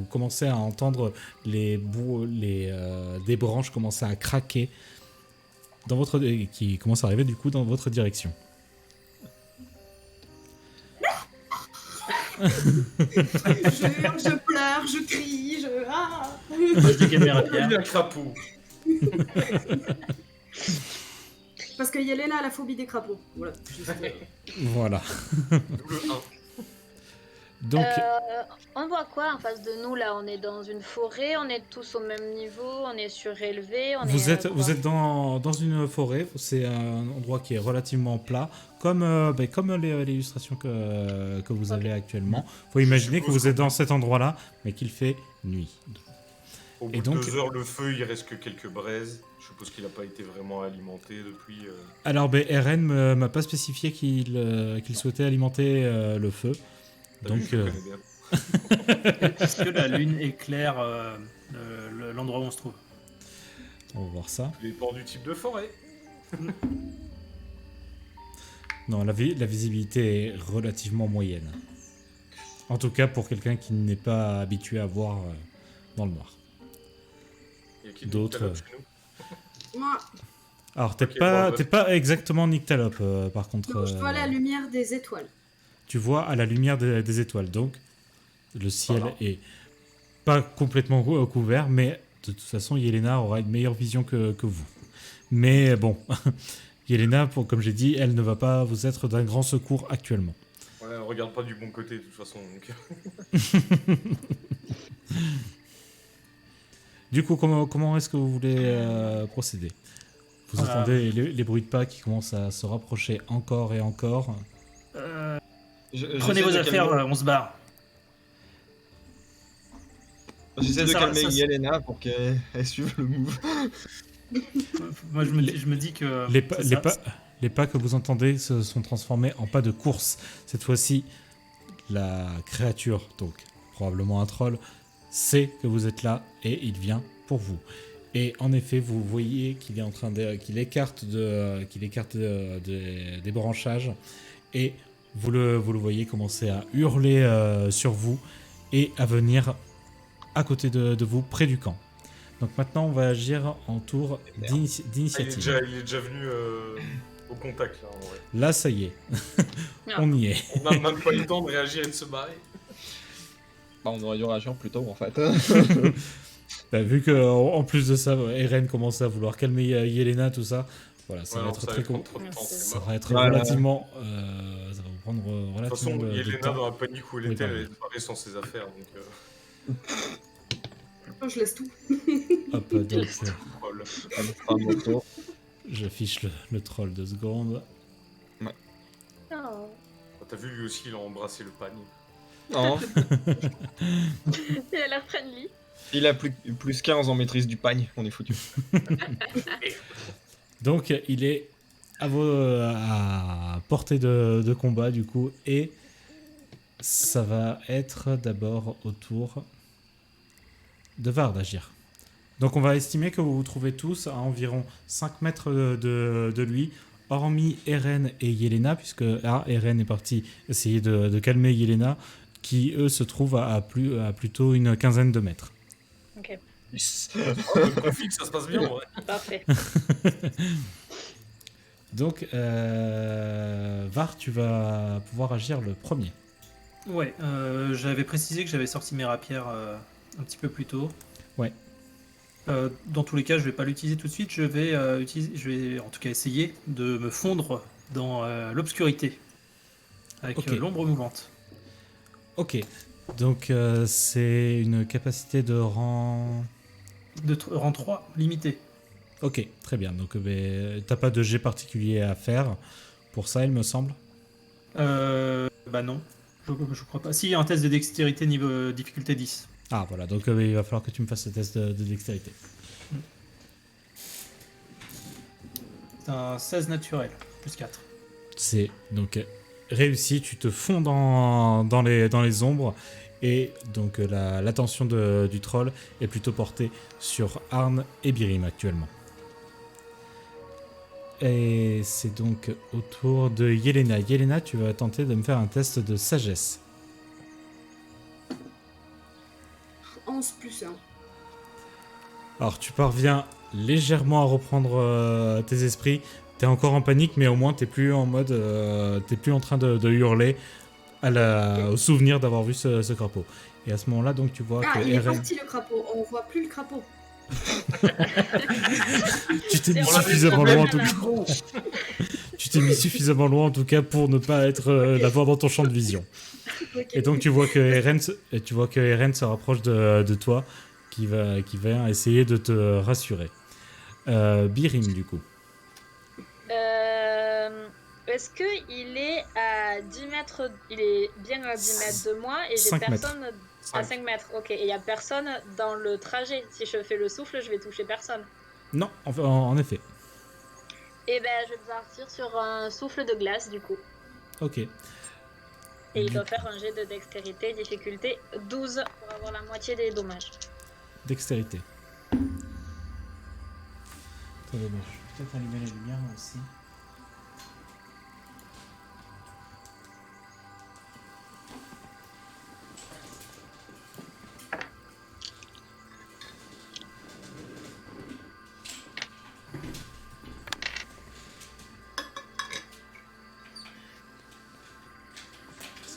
commencez à entendre des branches commencer à craquer qui commencent à arriver du coup dans votre direction. Je pleure, je crie, Ah Moi, je dis caméra Il y a un crapaud. Parce que Yelena a la phobie des crapauds. Voilà. Voilà. D'où le 1. Donc, On voit quoi en face de nous là? On est dans une forêt, on est tous au même niveau, on est surélevé, vous êtes quoi? dans une forêt, c'est un endroit qui est relativement plat, comme l'illustration que vous avez actuellement. Faut imaginer que vous êtes dans cet endroit-là, mais qu'il fait nuit. Au bout Et de donc- 2 heures, le feu, il reste que quelques braises. Je suppose qu'il n'a pas été vraiment alimenté depuis. Alors, Eren m'a pas spécifié qu'il souhaitait alimenter le feu. T'as vu, Donc, je le connais bien. Est-ce que la lune éclaire l'endroit où on se trouve? on va voir ça. Ça dépend du type de forêt. Non, la visibilité est relativement moyenne. En tout cas, pour quelqu'un qui n'est pas habitué à voir dans le noir. Il y a qui D'autres, d'autre chez nous? Moi, Alors, Ok, bon, t'es pas exactement Nyctalope, par contre. non, je vois la lumière des étoiles. Tu vois à la lumière des étoiles. Donc, le ciel Voilà. est pas complètement couvert, mais de toute façon, Yelena aura une meilleure vision que vous. Mais bon, Yelena, comme j'ai dit, elle ne va pas vous être d'un grand secours actuellement. Ouais, on regarde pas du bon côté de toute façon. Donc... Du coup, comment est-ce que vous voulez procéder? Vous entendez les bruits de pas qui commencent à se rapprocher encore et encore. Prenez vos affaires, on se barre. J'essaie de Ça- calmer ça- Yelena pour qu'elle suive le move. Moi, je me dis que Les pas que vous entendez se sont transformés en pas de course. Cette fois-ci, la créature, donc probablement un troll, sait que vous êtes là et il vient pour vous. Et en effet, vous voyez qu'il est en train qu'il écarte des branchages et vous le voyez commencer à hurler sur vous et à venir à côté de vous, près du camp. Donc maintenant, on va agir en tour d'initiative. il est déjà venu au contact là. En vrai. Là, ça y est, Ah. on y est. On n'a même pas eu le temps de réagir et de se barrer. Bah, on aurait dû réagir plus tôt en fait. Bah, vu que en plus de ça, Eren commence à vouloir calmer Yelena, tout ça, voilà, ça Ouais, va non, être ça va très prendre trop de temps, Merci. c'est ça mort. va être Ouais, relativement, ça va vous prendre De toute relativement façon, de Yelena, temps. dans la panique où elle Oui, était, elle pardon. allait se barrer sans ses affaires. Donc, Oh, je laisse tout. Hop, donc troll. Ça me fera mon tour. j'affiche le troll 2 secondes. Oh. T'as vu, lui aussi, il a embrassé le panier. Non, Il a l'air friendly. il a plus 15 en maîtrise du pagne, on est foutu. Donc il est à portée de combat du coup, et ça va être d'abord au tour de Vard d'agir. Donc on va estimer que vous vous trouvez tous à environ 5 mètres de lui, hormis Eren et Yelena, puisque Eren est parti essayer de calmer Yelena, qui eux se trouvent à plutôt une quinzaine de mètres. Ok, Le conflit, ça se passe bien, en vrai. parfait. Donc Vard, tu vas pouvoir agir le premier. Ouais, j'avais précisé que j'avais sorti mes rapières un petit peu plus tôt. Ouais. Dans tous les cas, je vais pas l'utiliser tout de suite. Je vais en tout cas essayer de me fondre dans l'obscurité avec Ok. l'ombre mouvante. Ok, donc c'est une capacité de rang... Rang 3 limité. Ok, très bien, donc t'as pas de jet particulier à faire pour ça, il me semble. Bah non, je crois pas. Si, il y a un test de dextérité niveau difficulté 10. Ah voilà, donc il va falloir que tu me fasses le test de dextérité. C'est un 16 naturel, plus 4. C'est donc réussi, tu te fonds dans les ombres, et donc l'attention du troll est plutôt portée sur Arn et Birim actuellement. Et c'est donc au tour de Yelena. Yelena, tu vas tenter de me faire un test de sagesse. 11 plus 1. Alors tu parviens légèrement à reprendre tes esprits. T'es encore en panique, mais au moins t'es plus en mode, t'es plus en train de hurler au souvenir d'avoir vu ce crapaud. Et à ce moment-là, donc tu vois Ah, que il est Eren, parti le crapaud. On voit plus le crapaud. tu t'es mis Et on l'a suffisamment vu loin en sur tout la cas. Tu t'es mis suffisamment loin en tout cas pour ne pas l'avoir dans ton champ de vision. Ok. Et donc tu vois que Eren se rapproche de toi, qui va essayer de te rassurer. Birim du coup. Est-ce qu'il est à 10 mètres, il est bien à 10 mètres de moi et j'ai 5 mètres. personne à 5 mètres, ok, et il n'y a personne dans le trajet. Si je fais le souffle, je vais toucher personne. Non, en effet. Et ben je vais partir sur un souffle de glace du coup. Ok. Et il doit faire un jet de dextérité, difficulté 12 pour avoir la moitié des dommages. Dextérité. Attendez, bon, je vais peut-être allumer la lumière moi aussi.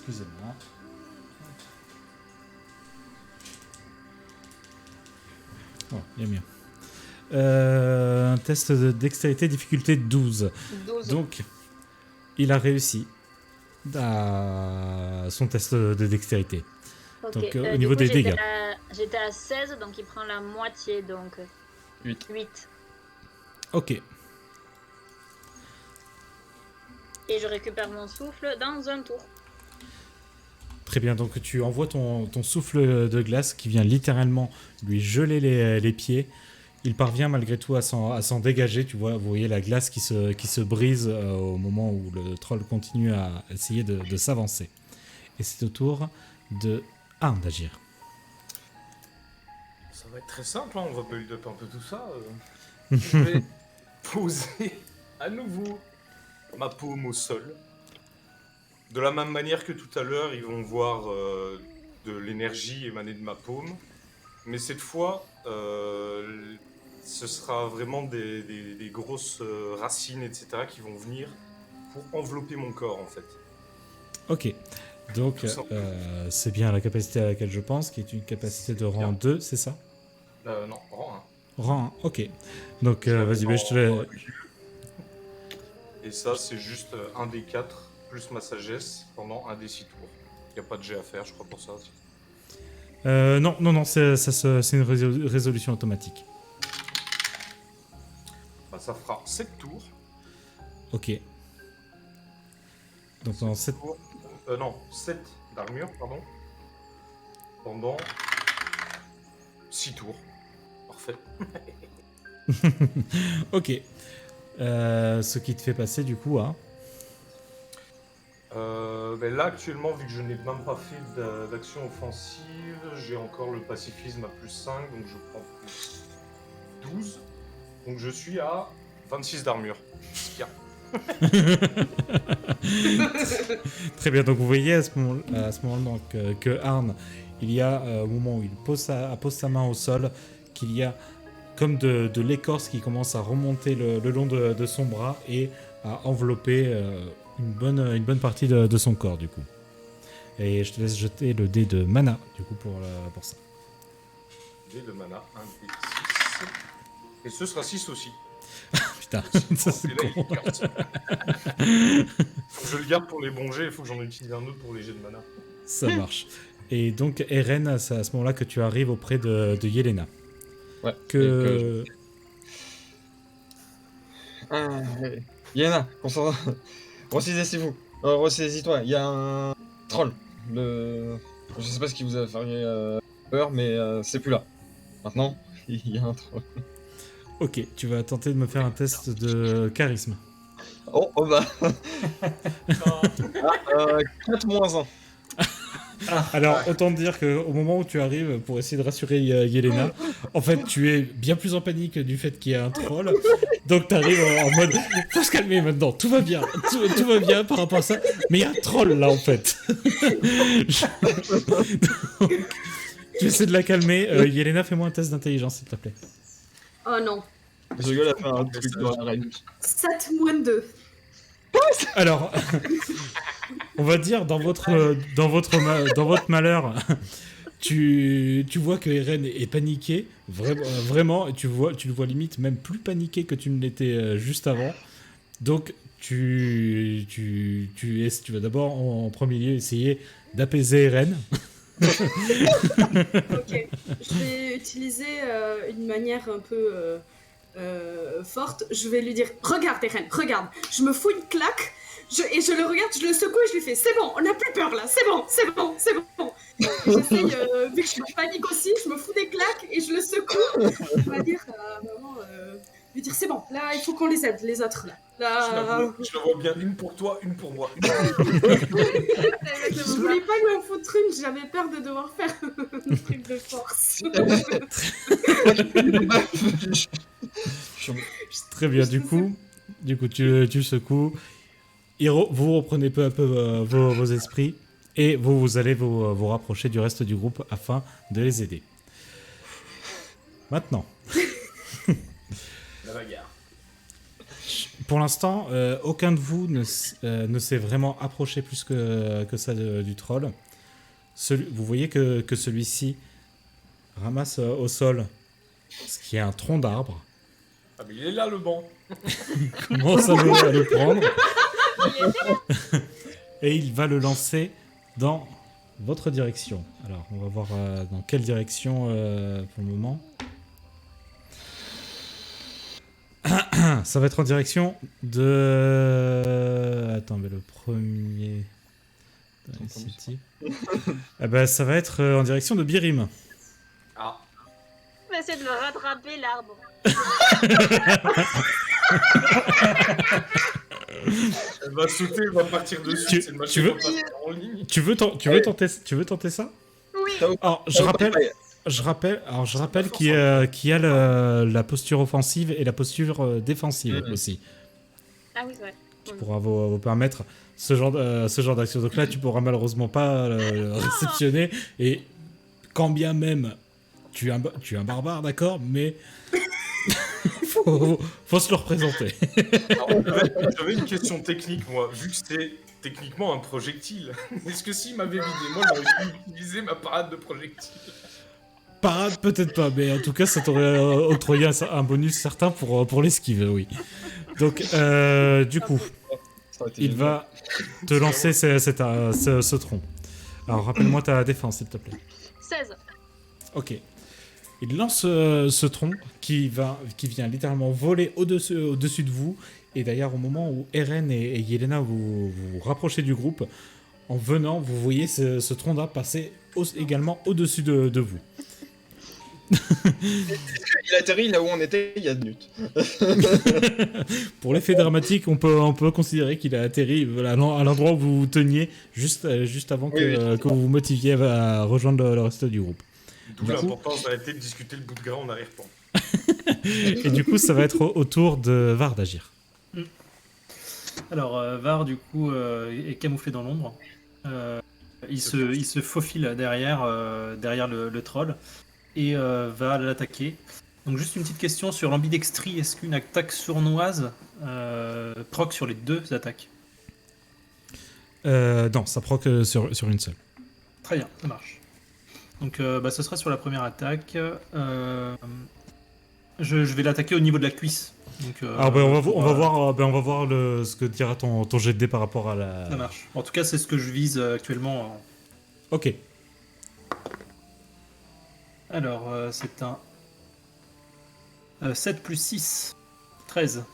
Excusez-moi. Oh, il y a mieux. Un test de dextérité, difficulté 12. 12. Donc, il a réussi son test de dextérité. Ok, donc, au du niveau coup, des dégâts. J'étais à 16, donc il prend la moitié, donc 8. 8. Ok. Et je récupère mon souffle dans un tour. Très bien, donc tu envoies ton souffle de glace qui vient littéralement lui geler les pieds. Il parvient malgré tout à s'en dégager. Vous voyez la glace qui se brise au moment où le troll continue à essayer de s'avancer. Et c'est au tour de Arn d'agir. Ça va être très simple, hein, on va build up un peu tout ça. Je vais poser à nouveau ma paume au sol. De la même manière que tout à l'heure, ils vont voir de l'énergie émaner de ma paume. Mais cette fois, ce sera vraiment des grosses racines, etc. qui vont venir pour envelopper mon corps, en fait. Ok. Donc, Tout simplement. c'est bien la capacité à laquelle je pense, qui est une capacité de rang 2, c'est ça? Non, rang 1. Rang 1, ok. Donc, vas-y, je te laisse. Et ça, c'est juste un des 4 plus ma sagesse pendant un des 6 tours. Il n'y a pas de jet à faire, je crois, pour ça aussi. Non, c'est une résolution automatique. Bah, ça fera 7 tours. Ok. Donc, pendant 7... tours. Non, 7 d'armure, pardon. Pendant 6 tours. Parfait. Ok. Ce qui te fait passer, du coup, à... Ben là, actuellement, vu que je n'ai même pas fait d'action offensive, j'ai encore le pacifisme à plus 5, donc je prends plus 12. Donc je suis à 26 d'armure. Très bien, donc vous voyez à ce moment-là donc, que Arn, il y a au moment où il pose sa main au sol, qu'il y a comme de l'écorce qui commence à remonter le long de son bras et à envelopper une bonne partie de son corps du coup. Et je te laisse jeter le dé de mana du coup pour ça. Dé de mana, 1 dé 6. Et ce sera 6 aussi. Putain, ça c'est Et là, con. il est 40. Faut que je le garde pour les bons jets, il faut que j'en utilise un autre pour les jets de mana. Ça marche. Et donc Eren, c'est à ce moment-là que tu arrives auprès de Yelena. Ouais. Yéna, ressaisis-vous. Ressaisis-toi, il y a un troll. Je sais pas ce qui vous a fait peur, mais c'est plus là. Maintenant, il y a un troll. Ok, tu vas tenter de me faire un test de charisme. Oh bah 4 moins 1. Alors, autant te dire qu'au moment où tu arrives pour essayer de rassurer Yelena, en fait, tu es bien plus en panique du fait qu'il y a un troll. Donc, tu arrives en mode faut se calmer maintenant, tout va bien, tout va bien par rapport à ça. Mais il y a un troll là, en fait. Donc, tu essaies de la calmer. Yelena, fais-moi un test d'intelligence, s'il te plaît. Oh non. Je gueule à faire un truc dans la reine. 7 moins 2. Alors, on va dire dans votre malheur, tu vois que Eren est paniqué, vraiment, et tu le vois limite même plus paniqué que tu ne l'étais juste avant. Donc tu vas d'abord en premier lieu essayer d'apaiser Eren. Ok. Je vais utiliser une manière un peu forte. Je vais lui dire regarde, Eren, regarde. Je me fous une claque. Et je le regarde, je le secoue et je lui fais c'est bon, on n'a plus peur là, c'est bon. J'essaye, vu que je panique aussi, je me fous des claques et je le secoue. On va dire maman, lui dire c'est bon, là il faut qu'on les aide, les autres là. Je la vois bien, une pour toi, une pour moi. Je voulais pas lui en foutre une, j'avais peur de devoir faire un truc de force. Très bien, du coup tu secoues. Vous reprenez peu à peu vos esprits et vous allez vous rapprocher du reste du groupe afin de les aider. Maintenant, La bagarre. pour l'instant, aucun de vous ne s'est vraiment approché plus que ça du troll. Vous voyez que celui-ci ramasse au sol ce qui est un tronc d'arbre. Ah mais il est là le banc. Il commence à le prendre. Et il va le lancer dans votre direction. Alors, on va voir dans quelle direction pour le moment. Ça va être en direction de... Attends, mais le premier... Ah bah, ça va être en direction de Birim. Ah. On va essayer de le rattraper, l'arbre. Elle va sauter, elle va partir dessus. C'est le machin tu veux- qui va partir en ligne. Tu veux tenter ça? Oui. Alors, je rappelle qu'il y a la posture offensive et la posture défensive aussi. Ah oui, c'est vrai. Qui pourra vous permettre ce genre d'action. Donc là, tu pourras malheureusement pas le réceptionner. Et quand bien même tu es un barbare, d'accord, mais faut se le représenter. Alors, j'avais une question technique, moi. Vu que c'est techniquement un projectile, est-ce que s'il m'avait vidé, moi, j'aurais pu utiliser ma parade de projectile? Parade, peut-être pas, mais en tout cas, ça t'aurait octroyé un bonus certain pour l'esquive, oui. Donc, du coup, il va te lancer ce tronc. Alors, rappelle-moi ta défense, s'il te plaît. 16. Ok. Il lance ce tronc qui vient littéralement voler au-dessus de vous. Et d'ailleurs, au moment où Eren et Yelena vous rapprochez du groupe, en venant, vous voyez ce tronc d'arbre passer également au-dessus de vous. Il atterrit là où on était il y a 2 minutes. Pour l'effet dramatique, on peut considérer qu'il a atterri à l'endroit où vous teniez juste avant que vous vous motiviez à rejoindre le reste du groupe. D'où l'importance d'arrêter de discuter le bout de gras en arrière-plan. Et du coup, ça va être au tour de Var d'agir. Alors, Var, du coup, est camouflé dans l'ombre. Il se faufile derrière le troll et va l'attaquer. Donc, juste une petite question sur l'ambidextrie. Est-ce qu'une attaque sournoise proc sur les 2 attaques? Non, ça proc sur une seule. Très bien, ça marche. Donc, ce sera sur la première attaque. Je vais l'attaquer au niveau de la cuisse. Donc, Alors, on va voir ce que dira ton jet de dés par rapport à la... Ça marche. En tout cas, c'est ce que je vise actuellement. Ok. Alors, c'est un 7 plus 6, 13.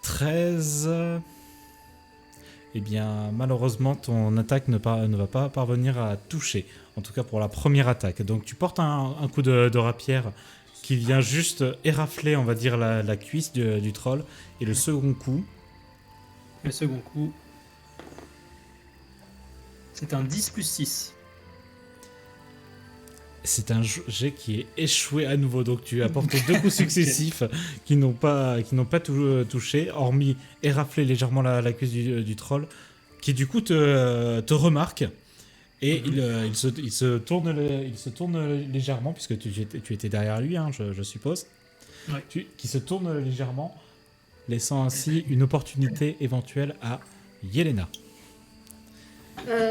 13... Eh bien, malheureusement, ton attaque ne va pas parvenir à toucher. En tout cas, pour la première attaque. Donc, tu portes un coup de rapière qui vient juste érafler, on va dire, la cuisse du troll. Et le second coup... Le second coup, c'est un 10 plus 6. C'est un jet qui est échoué à nouveau. Donc, tu as porté 2 coups successifs qui n'ont pas touché, hormis érafler légèrement la cuisse du troll, qui du coup te remarque. Et il se tourne légèrement, puisque tu étais derrière lui, hein, je suppose. Ouais. Qui se tourne légèrement, laissant ainsi une opportunité éventuelle à Yelena.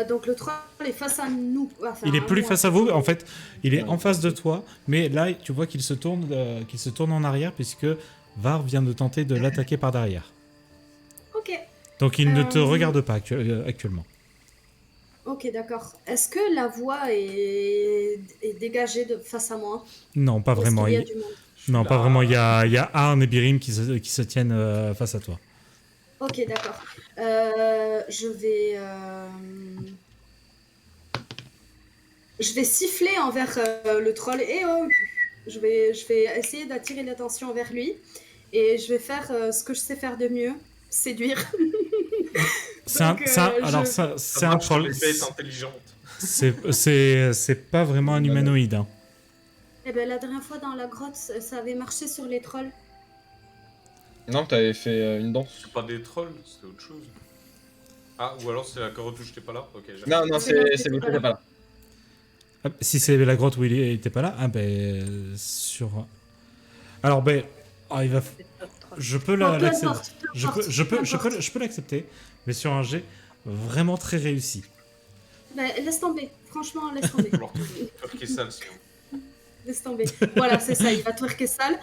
Donc le troll est face à nous. Enfin, Il est plus moi. face à vous, en fait, il est en face de toi, mais là, tu vois qu'il se tourne en arrière, puisque Var vient de tenter de l'attaquer par derrière. Donc il ne te Euh, regarde pas actuellement. Ok, d'accord. Est-ce que la voie est dégagée face à moi? Non, pas Ou est-ce vraiment. qu'il y a du monde? Non, pas Là, vraiment. Il y a Arn et Birim qui se tiennent face à toi. Ok, d'accord. Je vais siffler envers le troll. Et oh, je vais essayer d'attirer l'attention vers lui. Et je vais faire ce que je sais faire de mieux, séduire. Donc, C'est un marche sur troll. les bêtes intelligentes. C'est pas vraiment un humanoïde. Hein. Eh ben, la dernière fois dans la grotte, ça avait marché sur les trolls. Non, t'avais fait une danse. C'est pas des trolls, c'est autre chose. Ah, ou alors c'est la carotte où j'étais pas là. Ok, j'ai. Non, non, C'est bon, c'est vous qui n'êtes pas là. Ah, si c'est la grotte où il était pas là, ah ben sur. Alors ben, il va. Je peux Bon, peu l'accepter. importe, peu importe, peu importe. Je peux l'accepter, mais sur un jet vraiment très réussi. Ben, laisse tomber. Franchement, laisse tomber. Alors, twerker sale, sinon. Laisse tomber. Voilà, c'est ça, il va twerker sale.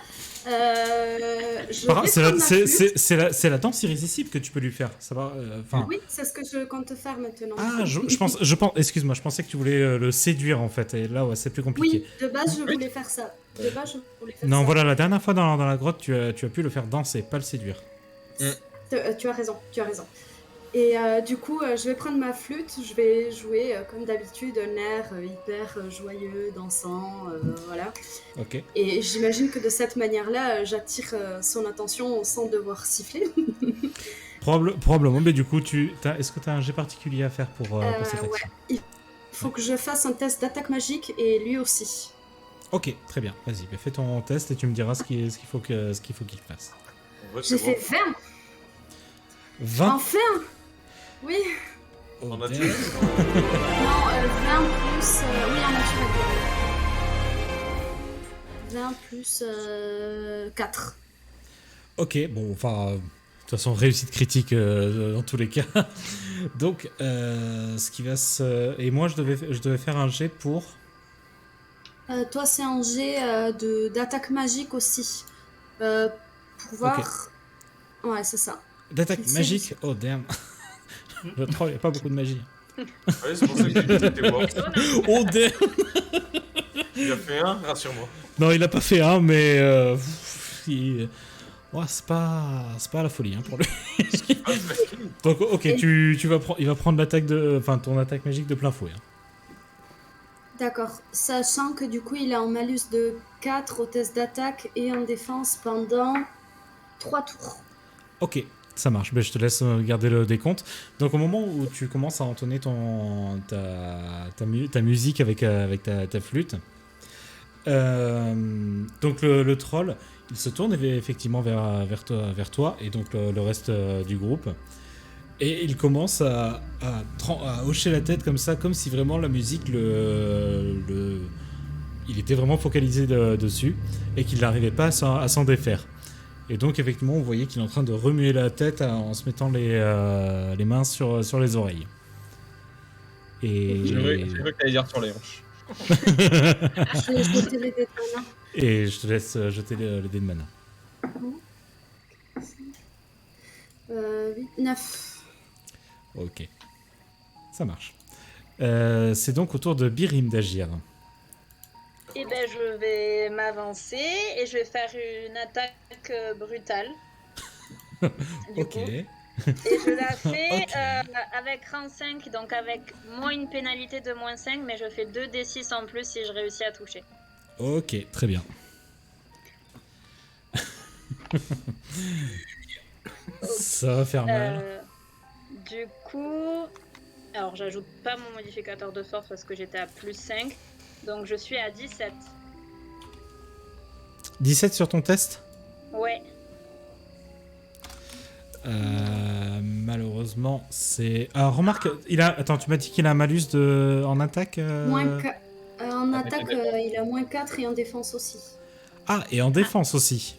Je vais prendre ma flûte. C'est la danse irrésistible que tu peux lui faire. Ça va. Enfin. Oui, c'est ce que je compte faire maintenant. Ah, je pense. Excuse-moi, je pensais que tu voulais le séduire en fait. Et là, ouais, c'est plus compliqué. Oui, de base, je voulais faire ça. De base, je voulais faire Non, ça. voilà, la dernière fois dans la grotte, tu as pu le faire danser, pas le séduire. Tu as raison, tu as raison. Et du coup, je vais prendre ma flûte, je vais jouer comme d'habitude un air hyper joyeux, dansant, voilà. Ok. Et j'imagine que de cette manière-là, j'attire son attention sans devoir siffler. Probablement, mais du coup, est-ce que tu as un jet particulier à faire pour cette Ouais. action? Il faut que je fasse un test d'attaque magique et lui aussi. Ok, très bien. Vas-y, bah, fais ton test et tu me diras ce qu'il faut qu'il fasse. En vrai, J'ai c'est fait bon. 20. 20. Enfin. Oui. Oh, En a damn. tué. Non, 20 plus... oui, en naturel. 20 plus 4. Ok, bon, enfin, de toute façon, réussite critique dans tous les cas. Donc, ce qui va se... Et moi, je devais faire un jet pour... Toi, c'est un jet d'attaque magique aussi. Pour voir... Ouais, c'est ça. D'attaque C'est- magique. Oh, damn. Le troll, il n'y a pas beaucoup de magie. Ouais, c'est pour ça que j'ai dit que t'étais mort. Oh, damn. Il a fait un, rassure-moi. Non, il a pas fait un, mais... Ouais, c'est pas la folie hein, pour lui. Donc, ok, il va prendre ton attaque magique de plein fouet. Hein. D'accord. Sachant que du coup, il a un malus de 4 au test d'attaque et en défense pendant 3 tours. Ok, ça marche. Ben, je te laisse garder le décompte. Donc, au moment où tu commences à entonner ta musique avec ta flûte, donc le troll, il se tourne effectivement vers toi et donc le reste du groupe. Et il commence à hocher la tête comme ça, comme si vraiment la musique il était vraiment focalisé dessus et qu'il n'arrivait pas à s'en défaire. Et donc effectivement, on voyait qu'il est en train de remuer la tête en se mettant les mains sur les oreilles. Et J'ai cru que t'allais dire sur les hanches. Je vais jeter les dés de mana. et je te laisse jeter les dés de mana. 8, 9. Ok, ça marche. C'est donc au tour de Birim d'agir. Et ben je vais m'avancer et je vais faire une attaque brutale. Du Ok. coup. Et je la fais Ok. avec rang 5, donc avec moins une pénalité de moins 5, mais je fais 2d6 en plus si je réussis à toucher. Ok, très bien. Ça va faire mal. Du coup, alors j'ajoute pas mon modificateur de force parce que j'étais à plus 5, donc je suis à 17. 17 sur ton test. Ouais. Malheureusement, c'est. Alors, remarque, Attends, tu m'as dit qu'il a un malus en attaque En attaque, il a moins 4 et en défense aussi. Ah, et en défense aussi.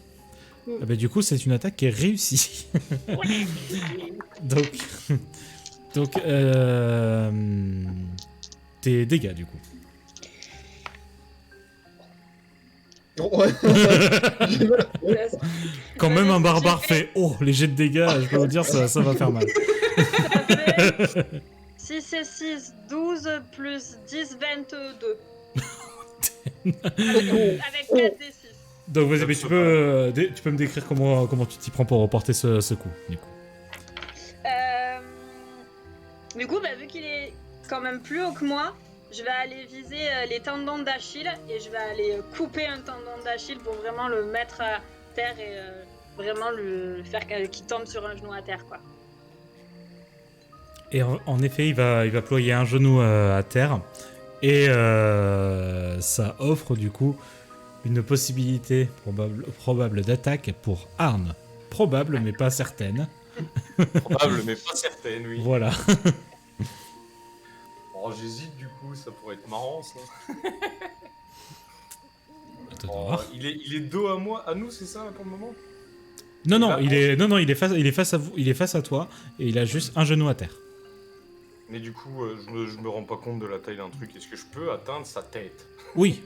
Mm. Ah bah, du coup, c'est une attaque qui est réussie. donc, tes dégâts, du coup. Ouais. Quand même un barbare fait oh, les jets de dégâts, je peux vous dire, ça va faire mal. Ça fait 6 et 6, 12 plus 10, 22. Avec 4 des 6. Donc vas-y, mais tu peux me décrire comment tu t'y prends pour reporter ce coup, du coup. Du coup, vu qu'il est quand même plus haut que moi, je vais aller viser les tendons d'Achille et je vais aller couper un tendon d'Achille pour vraiment le mettre à terre et vraiment le faire qu'il tombe sur un genou à terre, quoi. Et en effet, il va ployer un genou à terre et ça offre du coup une possibilité probable d'attaque pour Arn. Probable mais pas certaine. Probable, mais pas certaine, oui. Voilà. Oh, j'hésite du coup, ça pourrait être marrant ça. Attends, Oh, voir. il est dos à moi, à nous, c'est ça pour le moment? Non, il est face à vous, il est face à toi et il a juste un genou à terre. Mais du coup, je me rends pas compte de la taille d'un truc. Est-ce que je peux atteindre sa tête? Oui,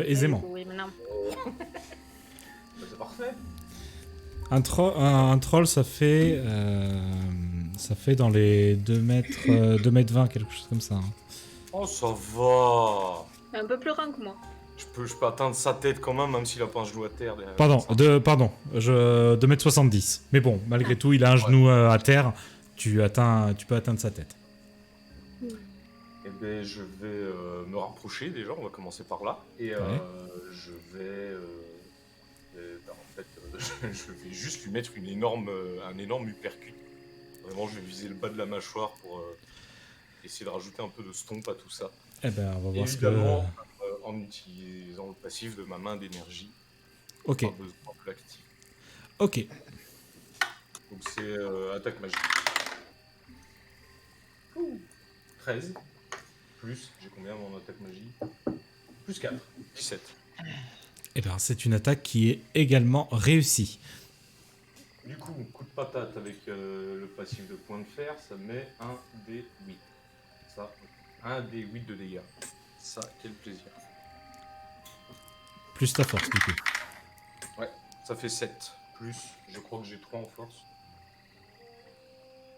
aisément. Oui, mais non. Bah, c'est parfait. Un troll, ça fait dans les 2 mètres, 2 mètres 20, quelque chose comme ça. Hein. Oh, ça va. Un peu plus grand que moi. Je peux atteindre sa tête quand même s'il a pas un genou à terre. derrière. Pardon, 2 mètres 70. Mais bon, malgré tout, il a un genou à terre. Tu peux atteindre sa tête. Eh ben, je vais me rapprocher déjà, on va commencer par là. Et je vais. En fait, je vais juste lui mettre un énorme uppercut. Vraiment, je vais viser le bas de la mâchoire pour essayer de rajouter un peu de stomp à tout ça. Eh ben, on va voir Évidemment, en utilisant le passif de ma main d'énergie. Ok. Pas besoin de l'actif. Ok. Donc c'est attaque magique. 13. Plus, j'ai combien mon attaque magie? Plus 4. 17. Eh ben, c'est une attaque qui est également réussie. Du coup, coup de patate avec le passif de point de fer, ça met un D8. Ça, un D8 de dégâts. Ça, quel plaisir. Plus ta force, du coup. Ouais, ça fait 7. Plus, je crois que j'ai 3 en force.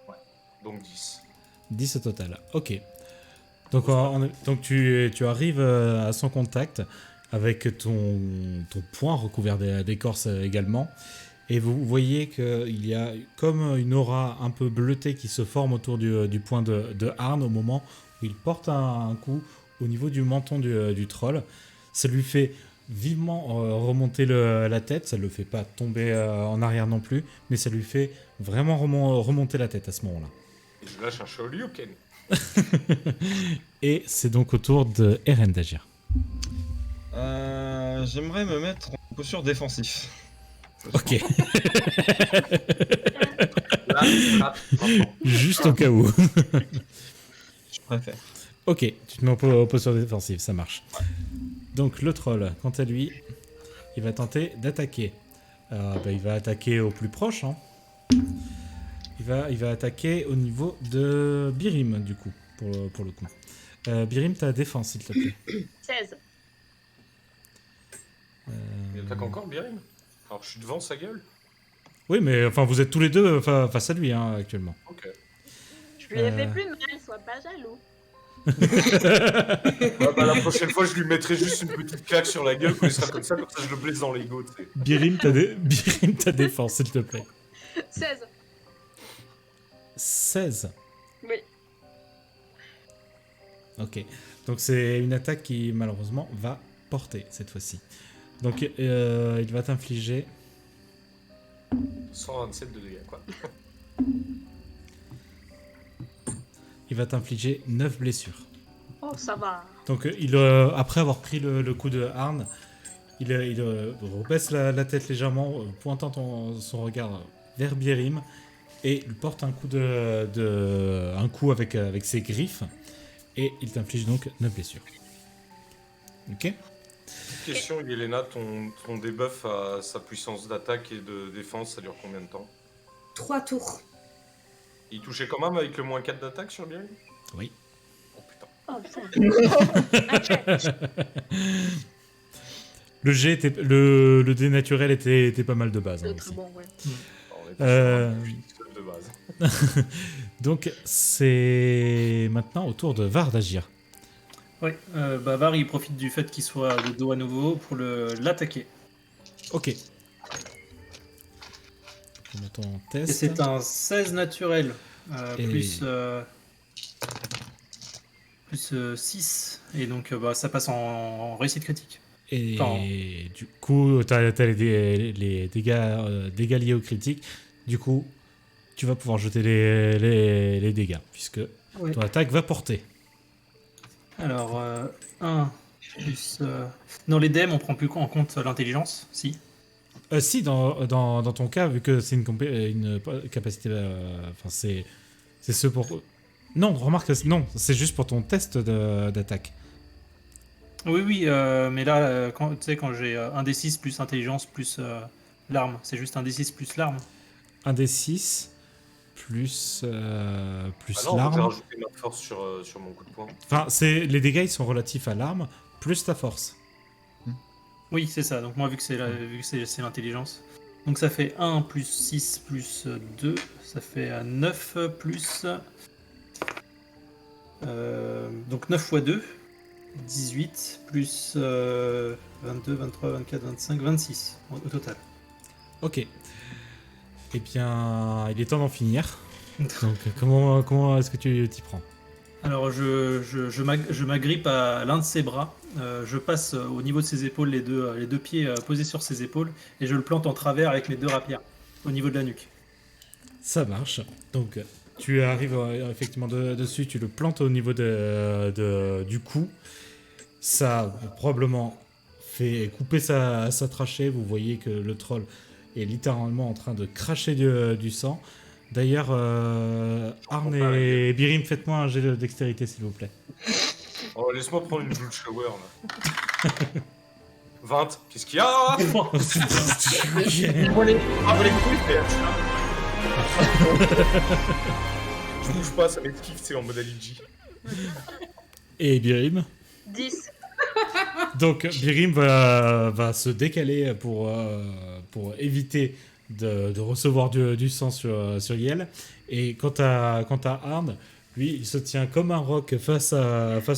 Ouais, donc 10. 10 au total. Ok. Donc, donc tu arrives à son contact avec ton poing recouvert d'écorce également. Et vous voyez qu'il y a comme une aura un peu bleutée qui se forme autour du poing de Arn au moment où il porte un coup au niveau du menton du troll. Ça lui fait vivement remonter la tête. Ça ne le fait pas tomber en arrière non plus, mais ça lui fait vraiment remonter la tête à ce moment-là. Et je lâche un Shoryuken. Et c'est donc au tour de Eren d'agir. J'aimerais me mettre en posture défensif. Ok. Là, Juste au cas où. Je préfère. Ok, tu te mets en posture défensive, ça marche. Donc le troll, quant à lui, il va tenter d'attaquer. Il va attaquer au plus proche. Hein. Il va attaquer au niveau de Birim, du coup, pour le coup. Birim, ta défense, s'il te plaît. 16. il attaque encore Birim. Alors je suis devant sa gueule. Oui, mais enfin, vous êtes tous les deux face à lui, hein, actuellement. Ok. Je lui ai fait plus mal, sois pas jaloux. La prochaine fois, je lui mettrai juste une petite claque sur la gueule quand il sera comme ça je le blesse dans l'ego. Tu sais. Birim, ta défense, s'il te plaît. 16. 16. Oui. Ok. Donc c'est une attaque qui, malheureusement, va porter cette fois-ci. Donc il va t'infliger 127 de dégâts, quoi. il va t'infliger 9 blessures. Oh, ça va. Donc après avoir pris le coup de Arn, il rebaisse la tête légèrement, pointant son regard vers Birim, et il porte un coup avec ses griffes, et il t'inflige donc 9 blessures. Ok. Petite question, Yelena, ton debuff à sa puissance d'attaque et de défense, ça dure combien de temps? 3 tours. Il touchait quand même avec le moins 4 d'attaque sur Birim? Oui. Oh putain. Oh putain. Le jet était, le dé naturel était pas mal de base. hein, Très aussi. bon, ouais. On est pas Euh, sur un de base. Donc c'est maintenant au tour de Var d'agir. Oui, Var il profite du fait qu'il soit de dos à nouveau pour l'attaquer. Ok. Mettons en test. Et c'est un 16 naturel, Et- plus 6. Et donc ça passe en réussite critique. Et Enfin, du coup, t'as les dégâts liés au critique. Du coup, tu vas pouvoir jeter les dégâts, puisque ouais. ton attaque va porter. Alors, 1 plus... Dans les DM, on prend plus en compte l'intelligence, si. Si, dans ton cas, vu que c'est une capacité... Enfin, c'est ce pour... Non, remarque, non, c'est juste pour ton test d'attaque. Oui, mais là, tu sais, quand j'ai 1 des 6 plus intelligence plus l'arme, c'est juste 1 des 6 plus l'arme. Un des 6 plus Ah non, j'ai l'arme. rajouté ma force sur mon coup de poing. Enfin, les dégâts, ils sont relatifs à l'arme, plus ta force. Oui, c'est ça. Donc moi, vu que c'est l'intelligence. Donc ça fait 1 plus 6 plus 2. Ça fait 9 plus... donc 9 fois 2. 18 plus 22, 23, 24, 25, 26 au total. Ok. Eh bien, il est temps d'en finir. Donc, comment est-ce que tu t'y prends? Alors je m'agrippe à l'un de ses bras, je passe au niveau de ses épaules, les deux pieds posés sur ses épaules, et je le plante en travers avec mes 2 rapières, au niveau de la nuque. Ça marche. Donc, tu arrives effectivement dessus, tu le plantes au niveau du cou. Ça a probablement fait couper sa trachée. Vous voyez que le troll est littéralement en train de cracher du sang. D'ailleurs, Arne et Birim, faites-moi un jet de dextérité, s'il vous plaît. Oh, laisse-moi prendre une blue shower là. 20, qu'est-ce qu'il y a là? Il voit les couilles, Je bouge pas, ça m'esquive, c'est en mode Ali. Et Birim. 10. Donc Birim va se décaler pour éviter de recevoir du sang sur Yel. Et quant à Arne, lui, il se tient comme un roc face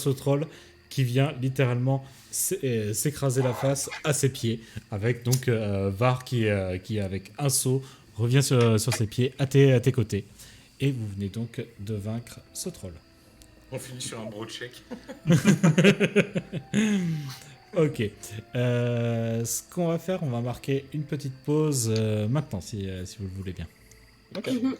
au troll qui vient littéralement s'écraser la face à ses pieds. Avec donc Var qui avec un saut, revient sur ses pieds à tes côtés. Et vous venez donc de vaincre ce troll. On finit sur un bro check. Ok. Ce qu'on va faire, on va marquer une petite pause maintenant, si vous le voulez bien. Ok. Mhm.